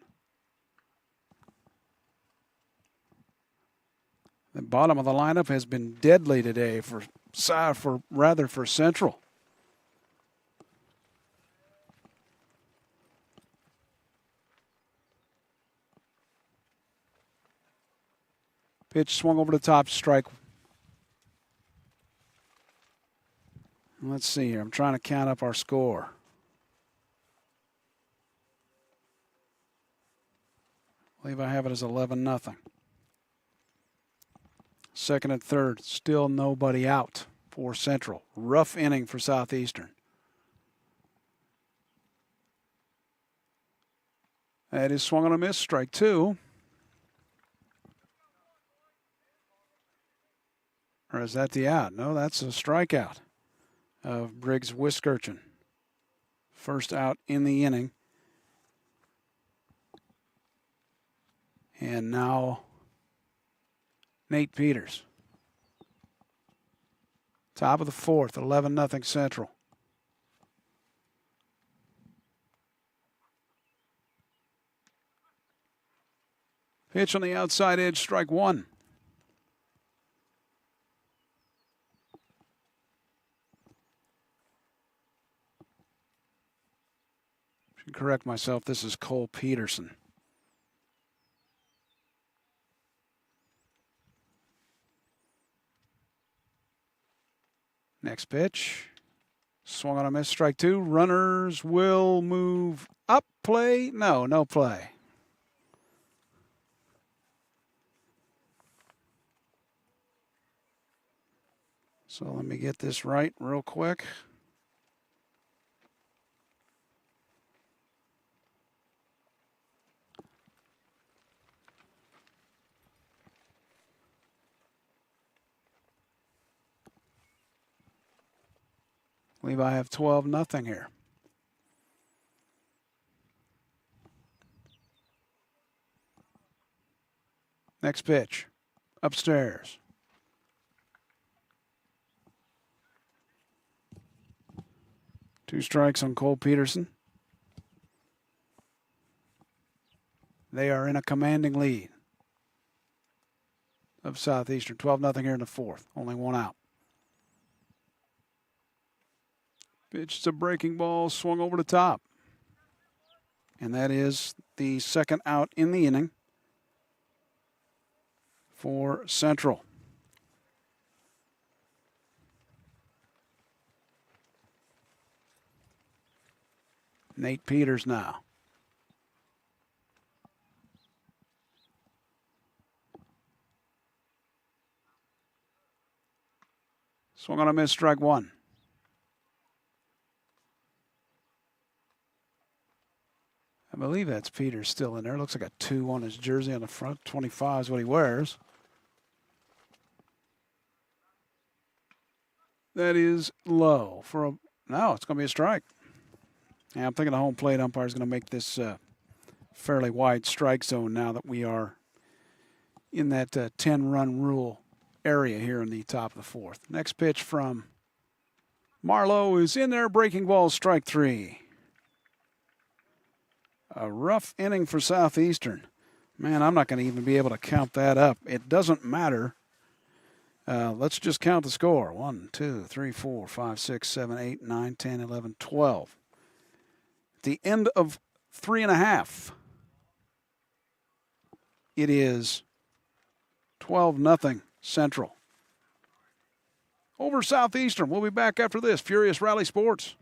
The bottom of the lineup has been deadly today for Central. Pitch swung over the top, strike. Let's see here. I'm trying to count up our score. I believe I have it as 11-0. Second and third, still nobody out for Central. Rough inning for Southeastern. That is swung on a miss, strike two. Or is that the out? No, that's a strikeout of Briggs Wiskirchen. First out in the inning. And now Nate Peters. Top of the fourth, 11-0 Central. Pitch on the outside edge, strike one. Should correct myself, this is Cole Peterson. Next pitch. Swung on a miss, strike two. Runners will move up. Play? No play. So let me get this right real quick. I believe I have 12-0 here. Next pitch. Upstairs. Two strikes on Cole Peterson. They are in a commanding lead of Southeastern. 12-0 here in the fourth. Only one out. Pitch to breaking ball, swung over the top. And that is the second out in the inning for Central. Nate Peters now. Swung on a miss, strike one. I believe that's Peters still in there. Looks like a 2 on his jersey on the front. 25 is what he wears. That is low for a. No, it's going to be a strike. Yeah, I'm thinking the home plate umpire is going to make this fairly wide strike zone now that we are in that 10-run rule area here in the top of the fourth. Next pitch from Marlowe is in there. Breaking ball, strike three. A rough inning for Southeastern. Man, I'm not going to even be able to count that up. It doesn't matter. Let's just count the score. 1, 2, 3, 4, 5, 6, 7, 8, 9, 10, 11, 12. At the end of 3.5, it is 12-0 Central. Over Southeastern. We'll be back after this. Furious Rally Sports.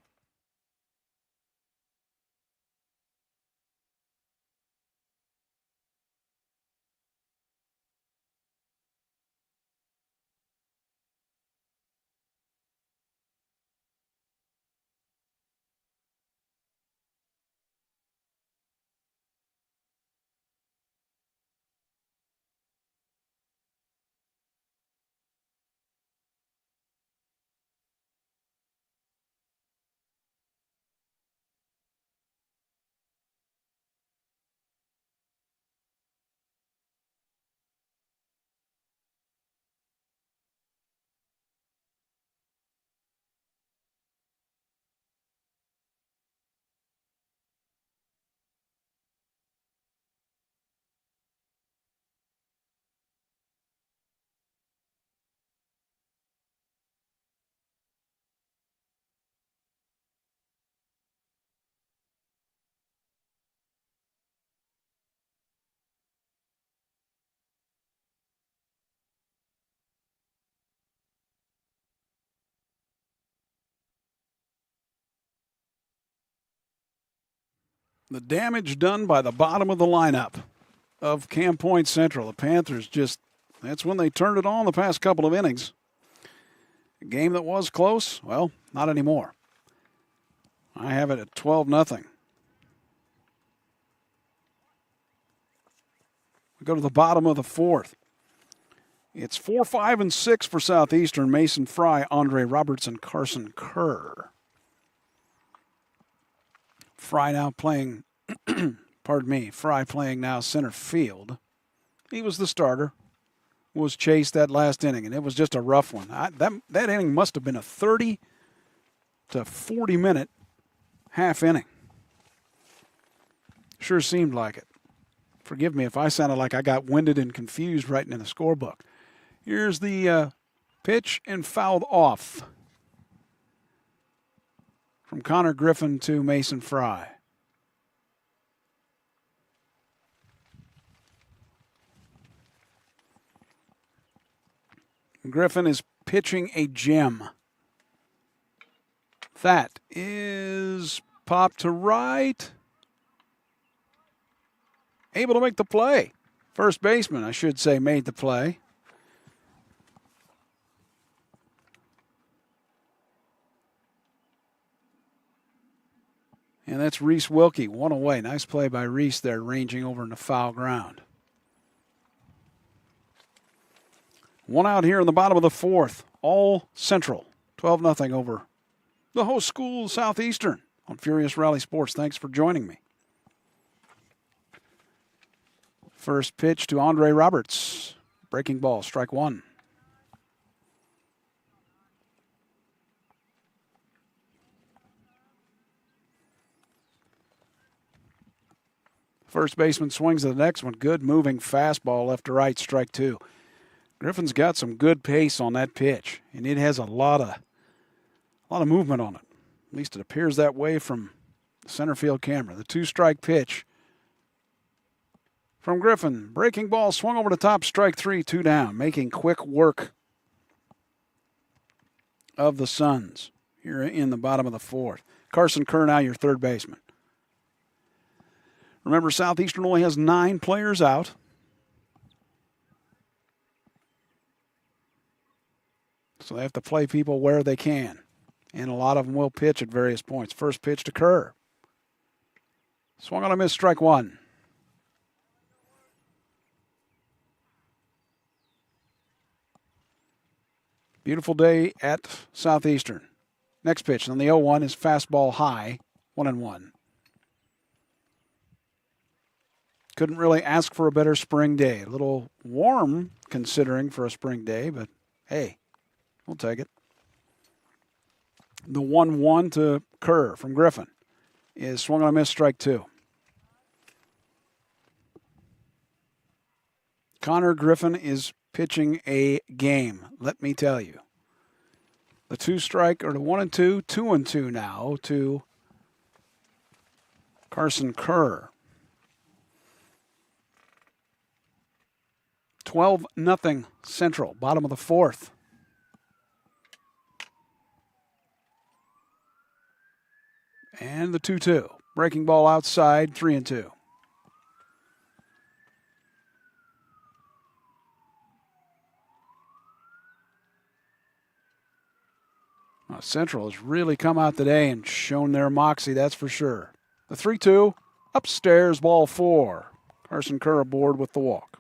The damage done by the bottom of the lineup of Camp Point Central. The Panthers that's when they turned it on the past couple of innings. A game that was close, well, not anymore. I have it at 12-0. We go to the bottom of the fourth. It's 4, 5, and 6 for Southeastern. Mason Fry, Andre Roberts, and Carson Kerr. Fry now playing, Fry playing now center field. He was the starter. Was chased that last inning, and it was just a rough one. That inning must have been a 30 to 40 minute half inning. Sure seemed like it. Forgive me if I sounded like I got winded and confused writing in the scorebook. Here's the pitch and fouled off from Connor Griffin to Mason Fry. Griffin is pitching a gem. That is popped to right. Able to make the play. First baseman, I should say, made the play. And that's Reese Wilkie, one away. Nice play by Reese there, ranging over into foul ground. One out here in the bottom of the fourth. All Central. 12-0 over the host school, Southeastern, on Furious Rally Sports. Thanks for joining me. First pitch to Andre Roberts. Breaking ball, strike one. First baseman swings at the next one. Good moving fastball left to right, strike two. Griffin's got some good pace on that pitch, and it has a lot of movement on it. At least it appears that way from the center field camera. The two-strike pitch from Griffin. Breaking ball, swung over the top, strike three, two down. Making quick work of the Suns here in the bottom of the fourth. Carson Kerr now your third baseman. Remember, Southeastern only has 9 players out. So they have to play people where they can. And a lot of them will pitch at various points. First pitch to Kerr. Swung on a miss, strike one. Beautiful day at Southeastern. Next pitch on the 0-1 is fastball high, 1-1. Couldn't really ask for a better spring day. A little warm considering for a spring day, but hey, we'll take it. The 1-1 to Kerr from Griffin is swung on a miss, strike two. Connor Griffin is pitching a game, let me tell you. The two-strike, or the 1-2, 2-2 now to Carson Kerr. 12-0 Central, bottom of the fourth. And the 2-2. Breaking ball outside, 3-2. Central has really come out today and shown their moxie, that's for sure. The 3-2, upstairs, ball four. Carson Kerr aboard with the walk.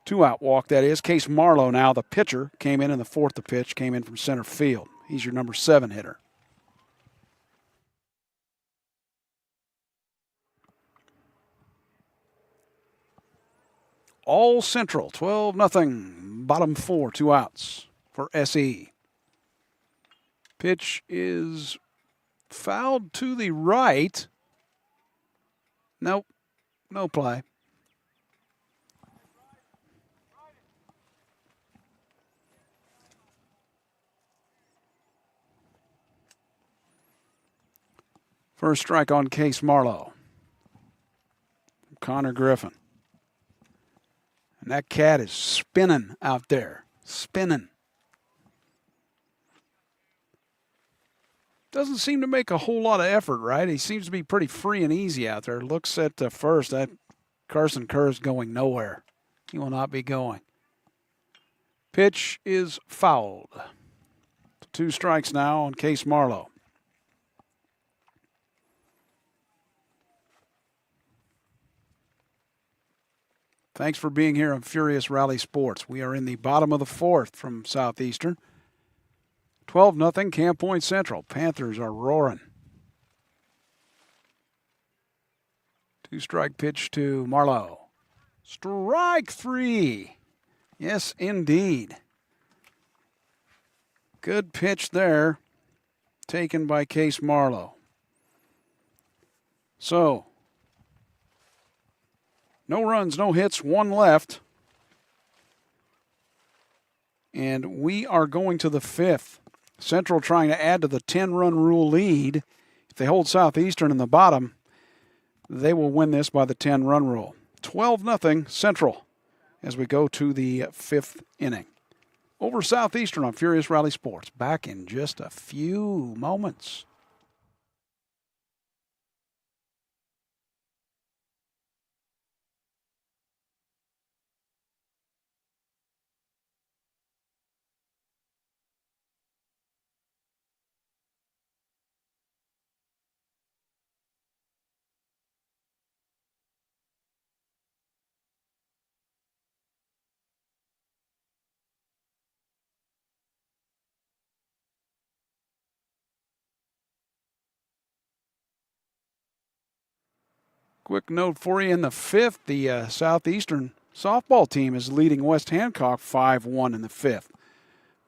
Two-out walk, that is. Case Marlowe now, the pitcher, came in the fourth. The pitch came in from center field. He's your number 7 hitter. All Central, 12-0. Bottom four, 2 outs for SE. Pitch is fouled to the right. Nope, no play. First strike on Case Marlowe. Connor Griffin. And that cat is spinning out there. Spinning. Doesn't seem to make a whole lot of effort, right? He seems to be pretty free and easy out there. Looks at first. That Carson Kerr is going nowhere. He will not be going. Pitch is fouled. 2 strikes now on Case Marlowe. Thanks for being here on Furious Rally Sports. We are in the bottom of the fourth from Southeastern. 12-0, Camp Point Central. Panthers are roaring. 2-strike pitch to Marlowe. Strike three. Yes, indeed. Good pitch there, taken by Case Marlowe. So, no runs, no hits, one left. And we are going to the fifth. Central trying to add to the 10-run rule lead. If they hold Southeastern in the bottom, they will win this by the 10-run rule. 12-0 Central as we go to the fifth inning. Over Southeastern on Furious Rally Sports. Back in just a few moments. Quick note for you in the fifth, the Southeastern softball team is leading West Hancock 5-1 in the fifth.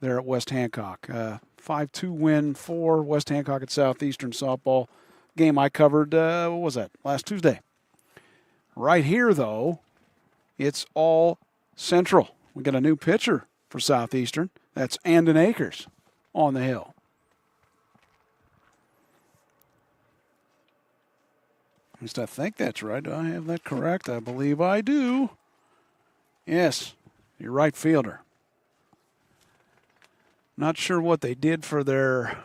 They're at West Hancock. 5-2 win for West Hancock at Southeastern softball. Game I covered, what was that, last Tuesday. Right here, though, it's all Central. We got a new pitcher for Southeastern. That's Andon Akers on the hill. At least I think that's right. Do I have that correct? I believe I do. Yes, your right fielder. Not sure what they did for their,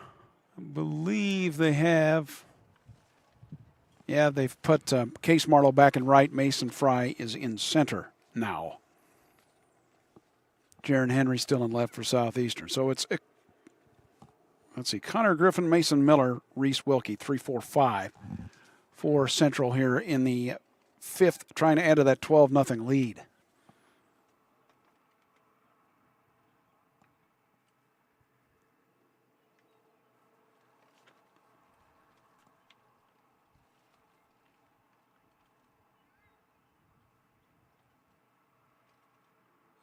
I believe they have, yeah, they've put Case Marlowe back in right. Mason Fry is in center now. Jaron Henry still in left for Southeastern. So it's, let's see, Connor Griffin, Mason Miller, Reese Wilkie, 3-4-5. For Central here in the fifth, trying to add to that 12-0 lead.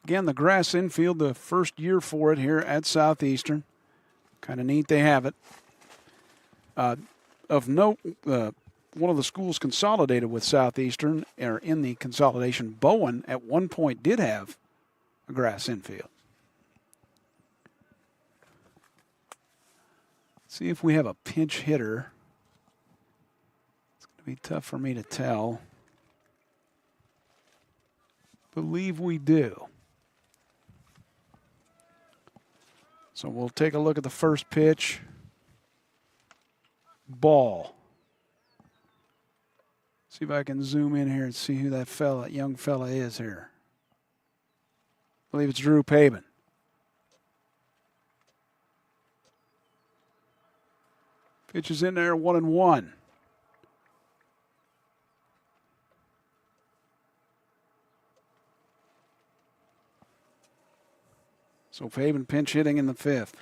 Again, the grass infield, the first year for it here at Southeastern. Kind of neat they have it. Of note, one of the schools consolidated with Southeastern, or in the consolidation, Bowen at one point did have a grass infield. Let's see if we have a pinch hitter. It's going to be tough for me to tell. Believe we do. So we'll take a look at the first pitch. Ball. See if I can zoom in here and see who that young fella is here. I believe it's Drew Pabin. Pitch is in there, 1-1. So Pabin pinch hitting in the fifth.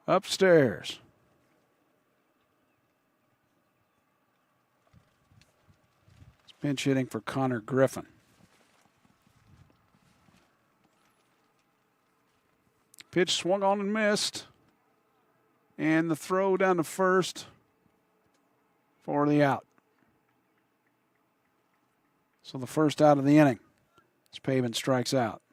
Upstairs. Pinch hitting for Connor Griffin. Pitch swung on and missed. And the throw down to first for the out. So the first out of the inning. As Pabin strikes out.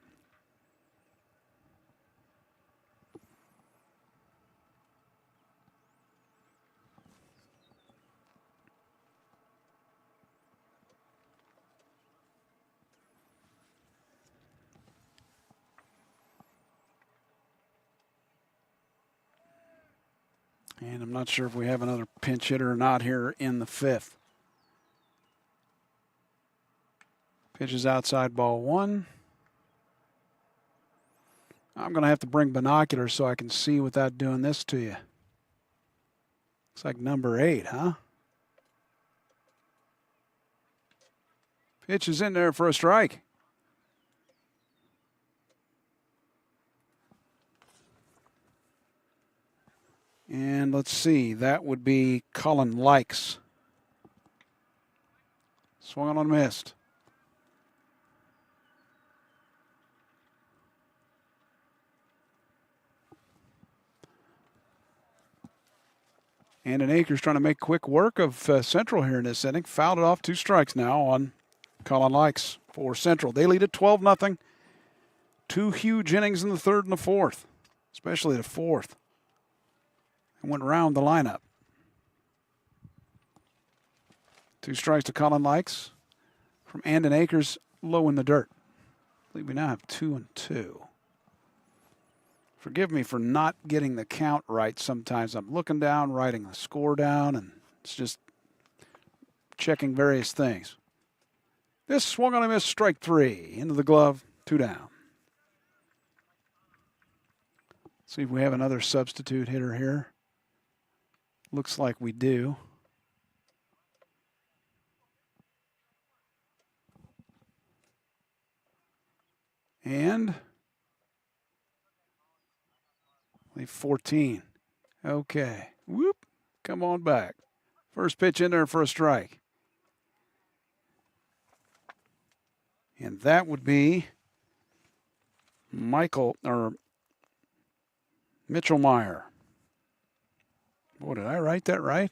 And I'm not sure if we have another pinch hitter or not here in the fifth. Pitch is outside, ball one. I'm going to have to bring binoculars so I can see without doing this to you. Looks like number 8, huh? Pitch is in there for a strike. And let's see, that would be Colin Likes. Swung on and missed. And an Acres trying to make quick work of Central here in this inning. Fouled it off, 2 strikes now on Colin Likes for Central. They lead at 12-0. 2 huge innings in the third and the fourth, especially the fourth. And went round the lineup. 2 strikes to Colin Likes from Andon Acres, low in the dirt. I believe we now have 2-2. Forgive me for not getting the count right sometimes. I'm looking down, writing the score down, and it's just checking various things. This swung on a miss, strike 3. Into the glove, 2 down. See if we have another substitute hitter here. Looks like we do. And 14. Okay. Whoop. Come on back. First pitch in there for a strike. And that would be Mitchell Meyer. Boy, did I write that right?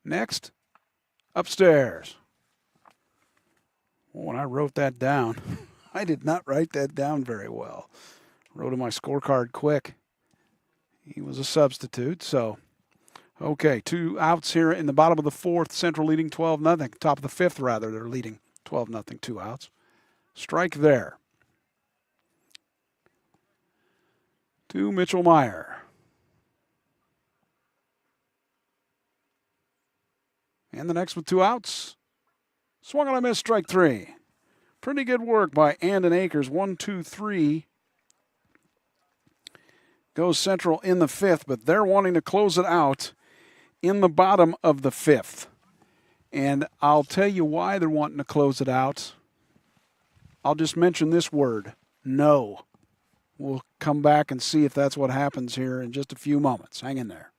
Next, upstairs. When I wrote that down, I did not write that down very well. Wrote in my scorecard quick. He was a substitute, so okay, 2 outs here in the bottom of the fourth. Central leading 12-0. Top of the fifth, rather. They're leading 12-0, 2 outs. Strike there to Mitchell Meyer. And the next with 2 outs. Swung on a miss, strike 3. Pretty good work by Andon Acres. 1, 2, 3. Goes Central in the fifth, but they're wanting to close it out in the bottom of the fifth. And I'll tell you why they're wanting to close it out. I'll just mention this word, no. We'll come back and see if that's what happens here in just a few moments. Hang in there.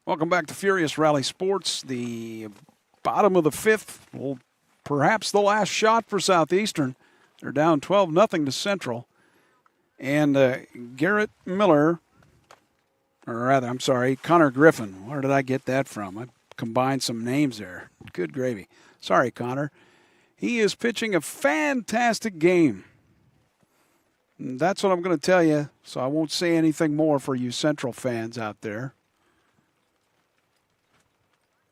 Welcome back to Furious Rally Sports. The bottom of the fifth, well, perhaps the last shot for Southeastern. They're down 12-0 to Central. And Garrett Miller, or rather, I'm sorry, Connor Griffin. Where did I get that from? I combined some names there. Good gravy. Sorry, Connor. He is pitching a fantastic game. And that's what I'm going to tell you, so I won't say anything more for you Central fans out there.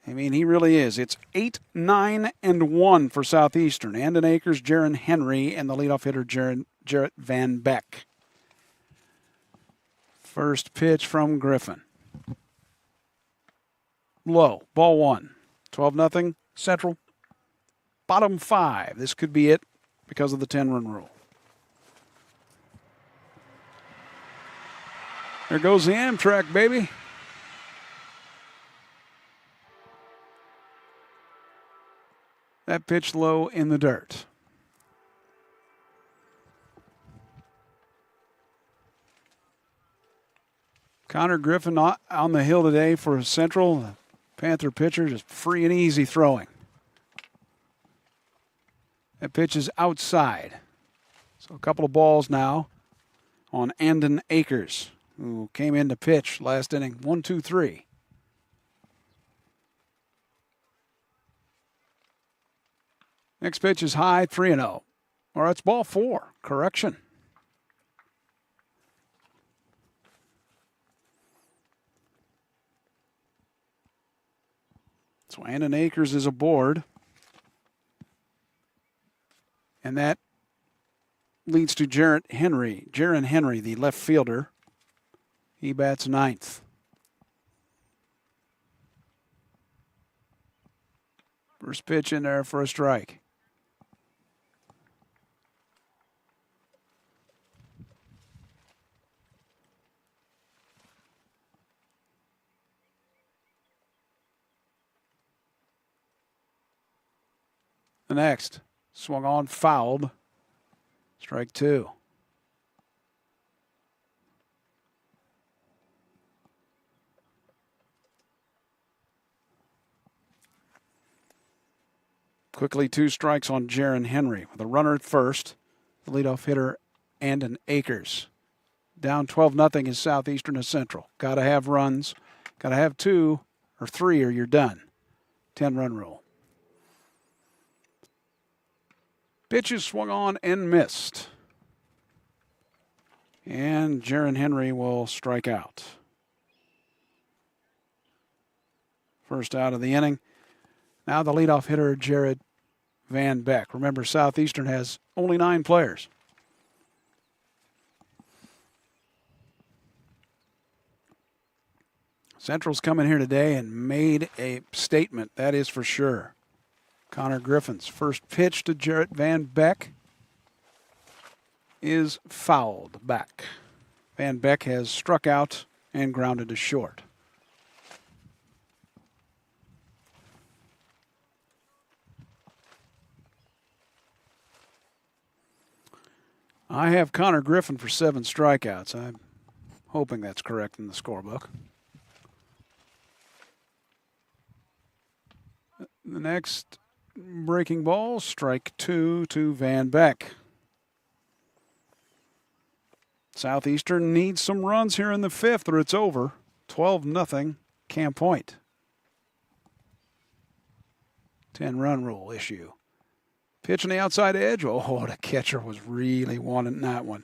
I mean, he really is. It's 8-9-1 for Southeastern. Andon Acres, Jaron Henry, and the leadoff hitter, Jarrett Van Beck. First pitch from Griffin. Low, ball 1. 12-0, Central. Bottom 5. This could be it because of the 10-run rule. There goes the Amtrak, baby. That pitch low in the dirt. Connor Griffin not on the hill today for Central. The Panther pitcher just free and easy throwing. That pitch is outside. So a couple of balls now on Andon Akers, who came in to pitch last inning. 1-2-3. Next pitch is high, 3-0. Or that's ball 4. Correction. So Andon Akers is aboard. And that leads to Jaron Henry, the left fielder. He bats ninth. First pitch in there for a strike. The next, swung on, fouled. Strike 2. Quickly 2 strikes on Jaron Henry with a runner at first. The leadoff hitter, Andon Akers. Down 12-0 is Southeastern to Central. Got to have runs. Got to have 2 or 3 or you're done. 10-run rule. Pitch is swung on and missed. And Jaron Henry will strike out. First out of the inning. Now the leadoff hitter, Jared Van Beck. Remember, Southeastern has only 9 players. Central's come in here today and made a statement, that is for sure. Connor Griffin's first pitch to Jarrett Van Beck is fouled back. Van Beck has struck out and grounded to short. I have Connor Griffin for 7 strikeouts. I'm hoping that's correct in the scorebook. The next breaking ball, strike 2 to Van Beck. Southeastern needs some runs here in the 5th or it's over. 12-0, Camp Point. 10-run rule issue. Pitch on the outside edge. Oh, the catcher was really wanting that one.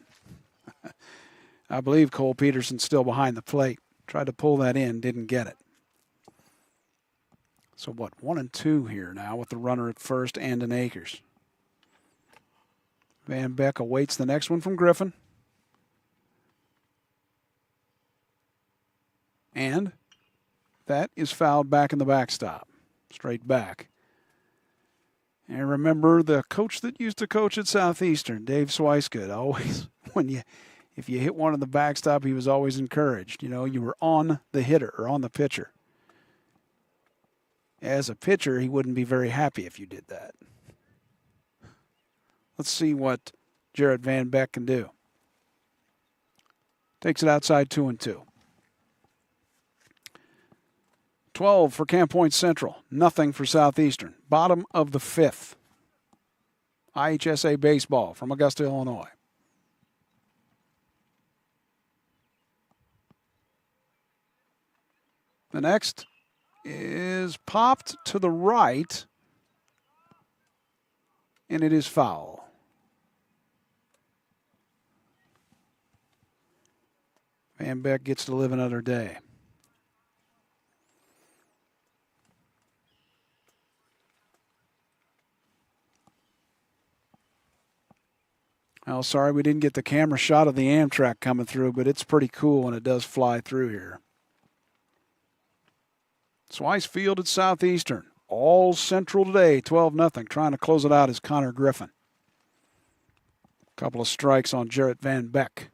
I believe Cole Peterson's still behind the plate. Tried to pull that in, didn't get it. So what, 1-2 here now with the runner at first, Andon Akers. Van Beck awaits the next one from Griffin. And that is fouled back in the backstop. Straight back. And remember the coach that used to coach at Southeastern, Dave Swicegood, always, if you hit one in the backstop, he was always encouraged. You know, you were on the hitter or on the pitcher. As a pitcher, he wouldn't be very happy if you did that. Let's see what Jared Van Beck can do. Takes it outside 2-2. 12 for Camp Point Central. Nothing for Southeastern. Bottom of the 5th. IHSA baseball from Augusta, Illinois. The next is popped to the right, and it is foul. Van Beck gets to live another day. Oh, sorry we didn't get the camera shot of the Amtrak coming through, but it's pretty cool when it does fly through here. Swice Field at Southeastern. All Central today, 12-0. Trying to close it out is Connor Griffin. A couple of strikes on Jarrett Van Beck.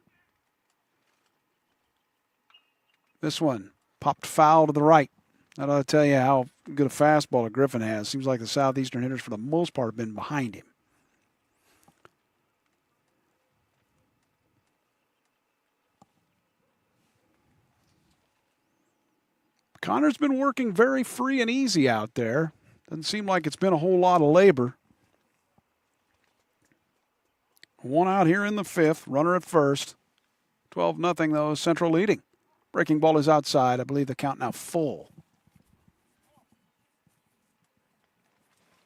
This one popped foul to the right. That ought to tell you how good a fastball Griffin has. Seems like the Southeastern hitters, for the most part, have been behind him. Connor's been working very free and easy out there. Doesn't seem like it's been a whole lot of labor. One out here in the fifth, runner at first. 12-0 though, Central leading. Breaking ball is outside. I believe the count now full.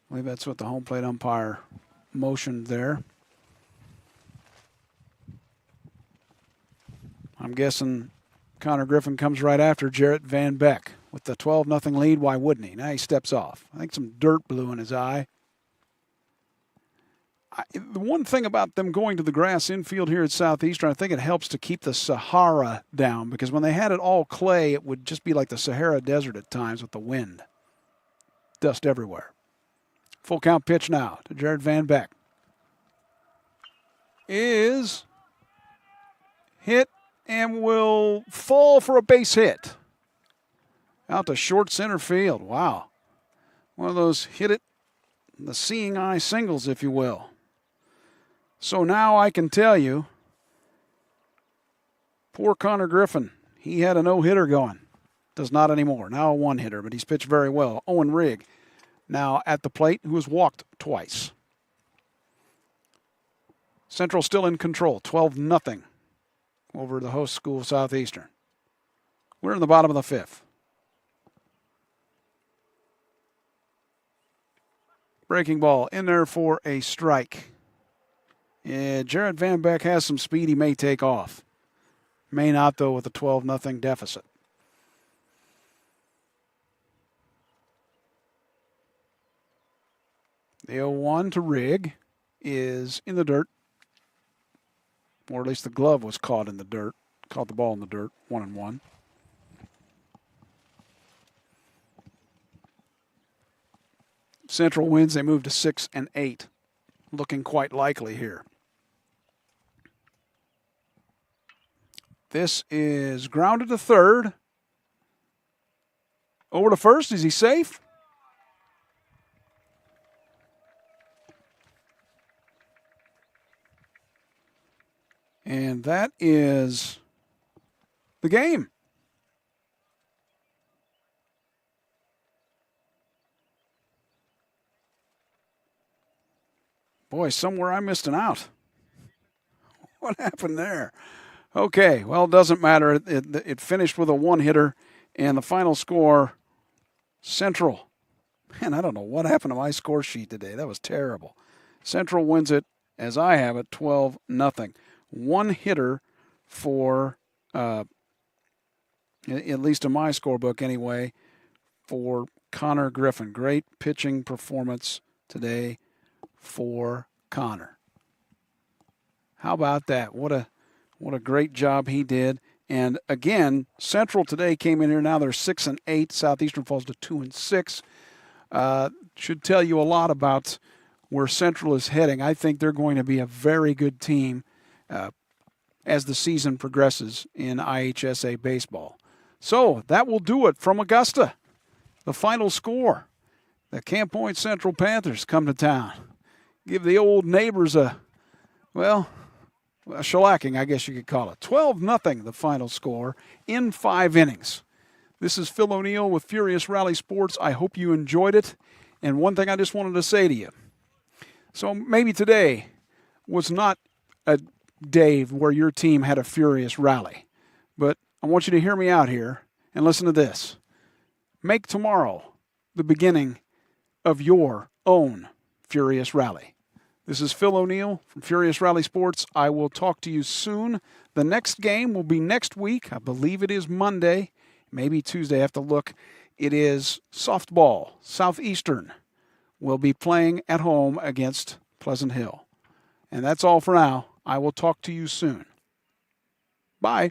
I believe that's what the home plate umpire motioned there. I'm guessing Connor Griffin comes right after Jarrett Van Beck with the 12-0 lead. Why wouldn't he? Now he steps off. I think some dirt blew in his eye. The one thing about them going to the grass infield here at Southeastern, I think it helps to keep the Sahara down, because when they had it all clay, it would just be like the Sahara Desert at times with the wind. Dust everywhere. Full count pitch now to Jarrett Van Beck. Is hit and will fall for a base hit. Out to short center field. Wow. One of those hit it, the seeing eye singles, if you will. So now I can tell you, poor Connor Griffin, he had a no-hitter going. Does not anymore. Now a one-hitter, but he's pitched very well. Owen Rigg now at the plate, who has walked twice. Central still in control, 12-0 over the host school, Southeastern. We're in the bottom of the fifth. Breaking ball in there for a strike. Yeah, Jarrett Van Beck has some speed. He may take off. May not, though, with a 12-0 deficit. The 0-1 to Rigg is in the dirt. Or at least the glove was caught in the dirt. Caught the ball in the dirt. 1-1. Central wins. They move to 6-8. Looking quite likely here. This is grounded to third. Over to first. Is he safe? And that is the game. Boy, somewhere I missed an out. What happened there? Okay, well, it doesn't matter. It finished with a one-hitter, and the final score, Central. Man, I don't know what happened to my score sheet today. That was terrible. Central wins it, as I have it, 12-0. One hitter for, at least in my scorebook anyway, for Connor Griffin. Great pitching performance today for Connor. How about that? What a great job he did. And again, Central today came in here. Now they're 6-8. Southeastern falls to 2-6. Should tell you a lot about where Central is heading. I think they're going to be a very good team as the season progresses in IHSA baseball. So that will do it from Augusta. The final score. The Camp Point Central Panthers come to town. Give the old neighbors a shellacking, I guess you could call it. 12-0 the final score in 5 innings. This is Phil O'Neill with Furious Rally Sports. I hope you enjoyed it. And one thing I just wanted to say to you. So maybe today was not a day where your team had a furious rally. But I want you to hear me out here and listen to this. Make tomorrow the beginning of your own furious rally. This is Phil O'Neill from Furious Rally Sports. I will talk to you soon. The next game will be next week. I believe it is Monday, maybe Tuesday. I have to look. It is softball. Southeastern will be playing at home against Pleasant Hill. And that's all for now. I will talk to you soon. Bye.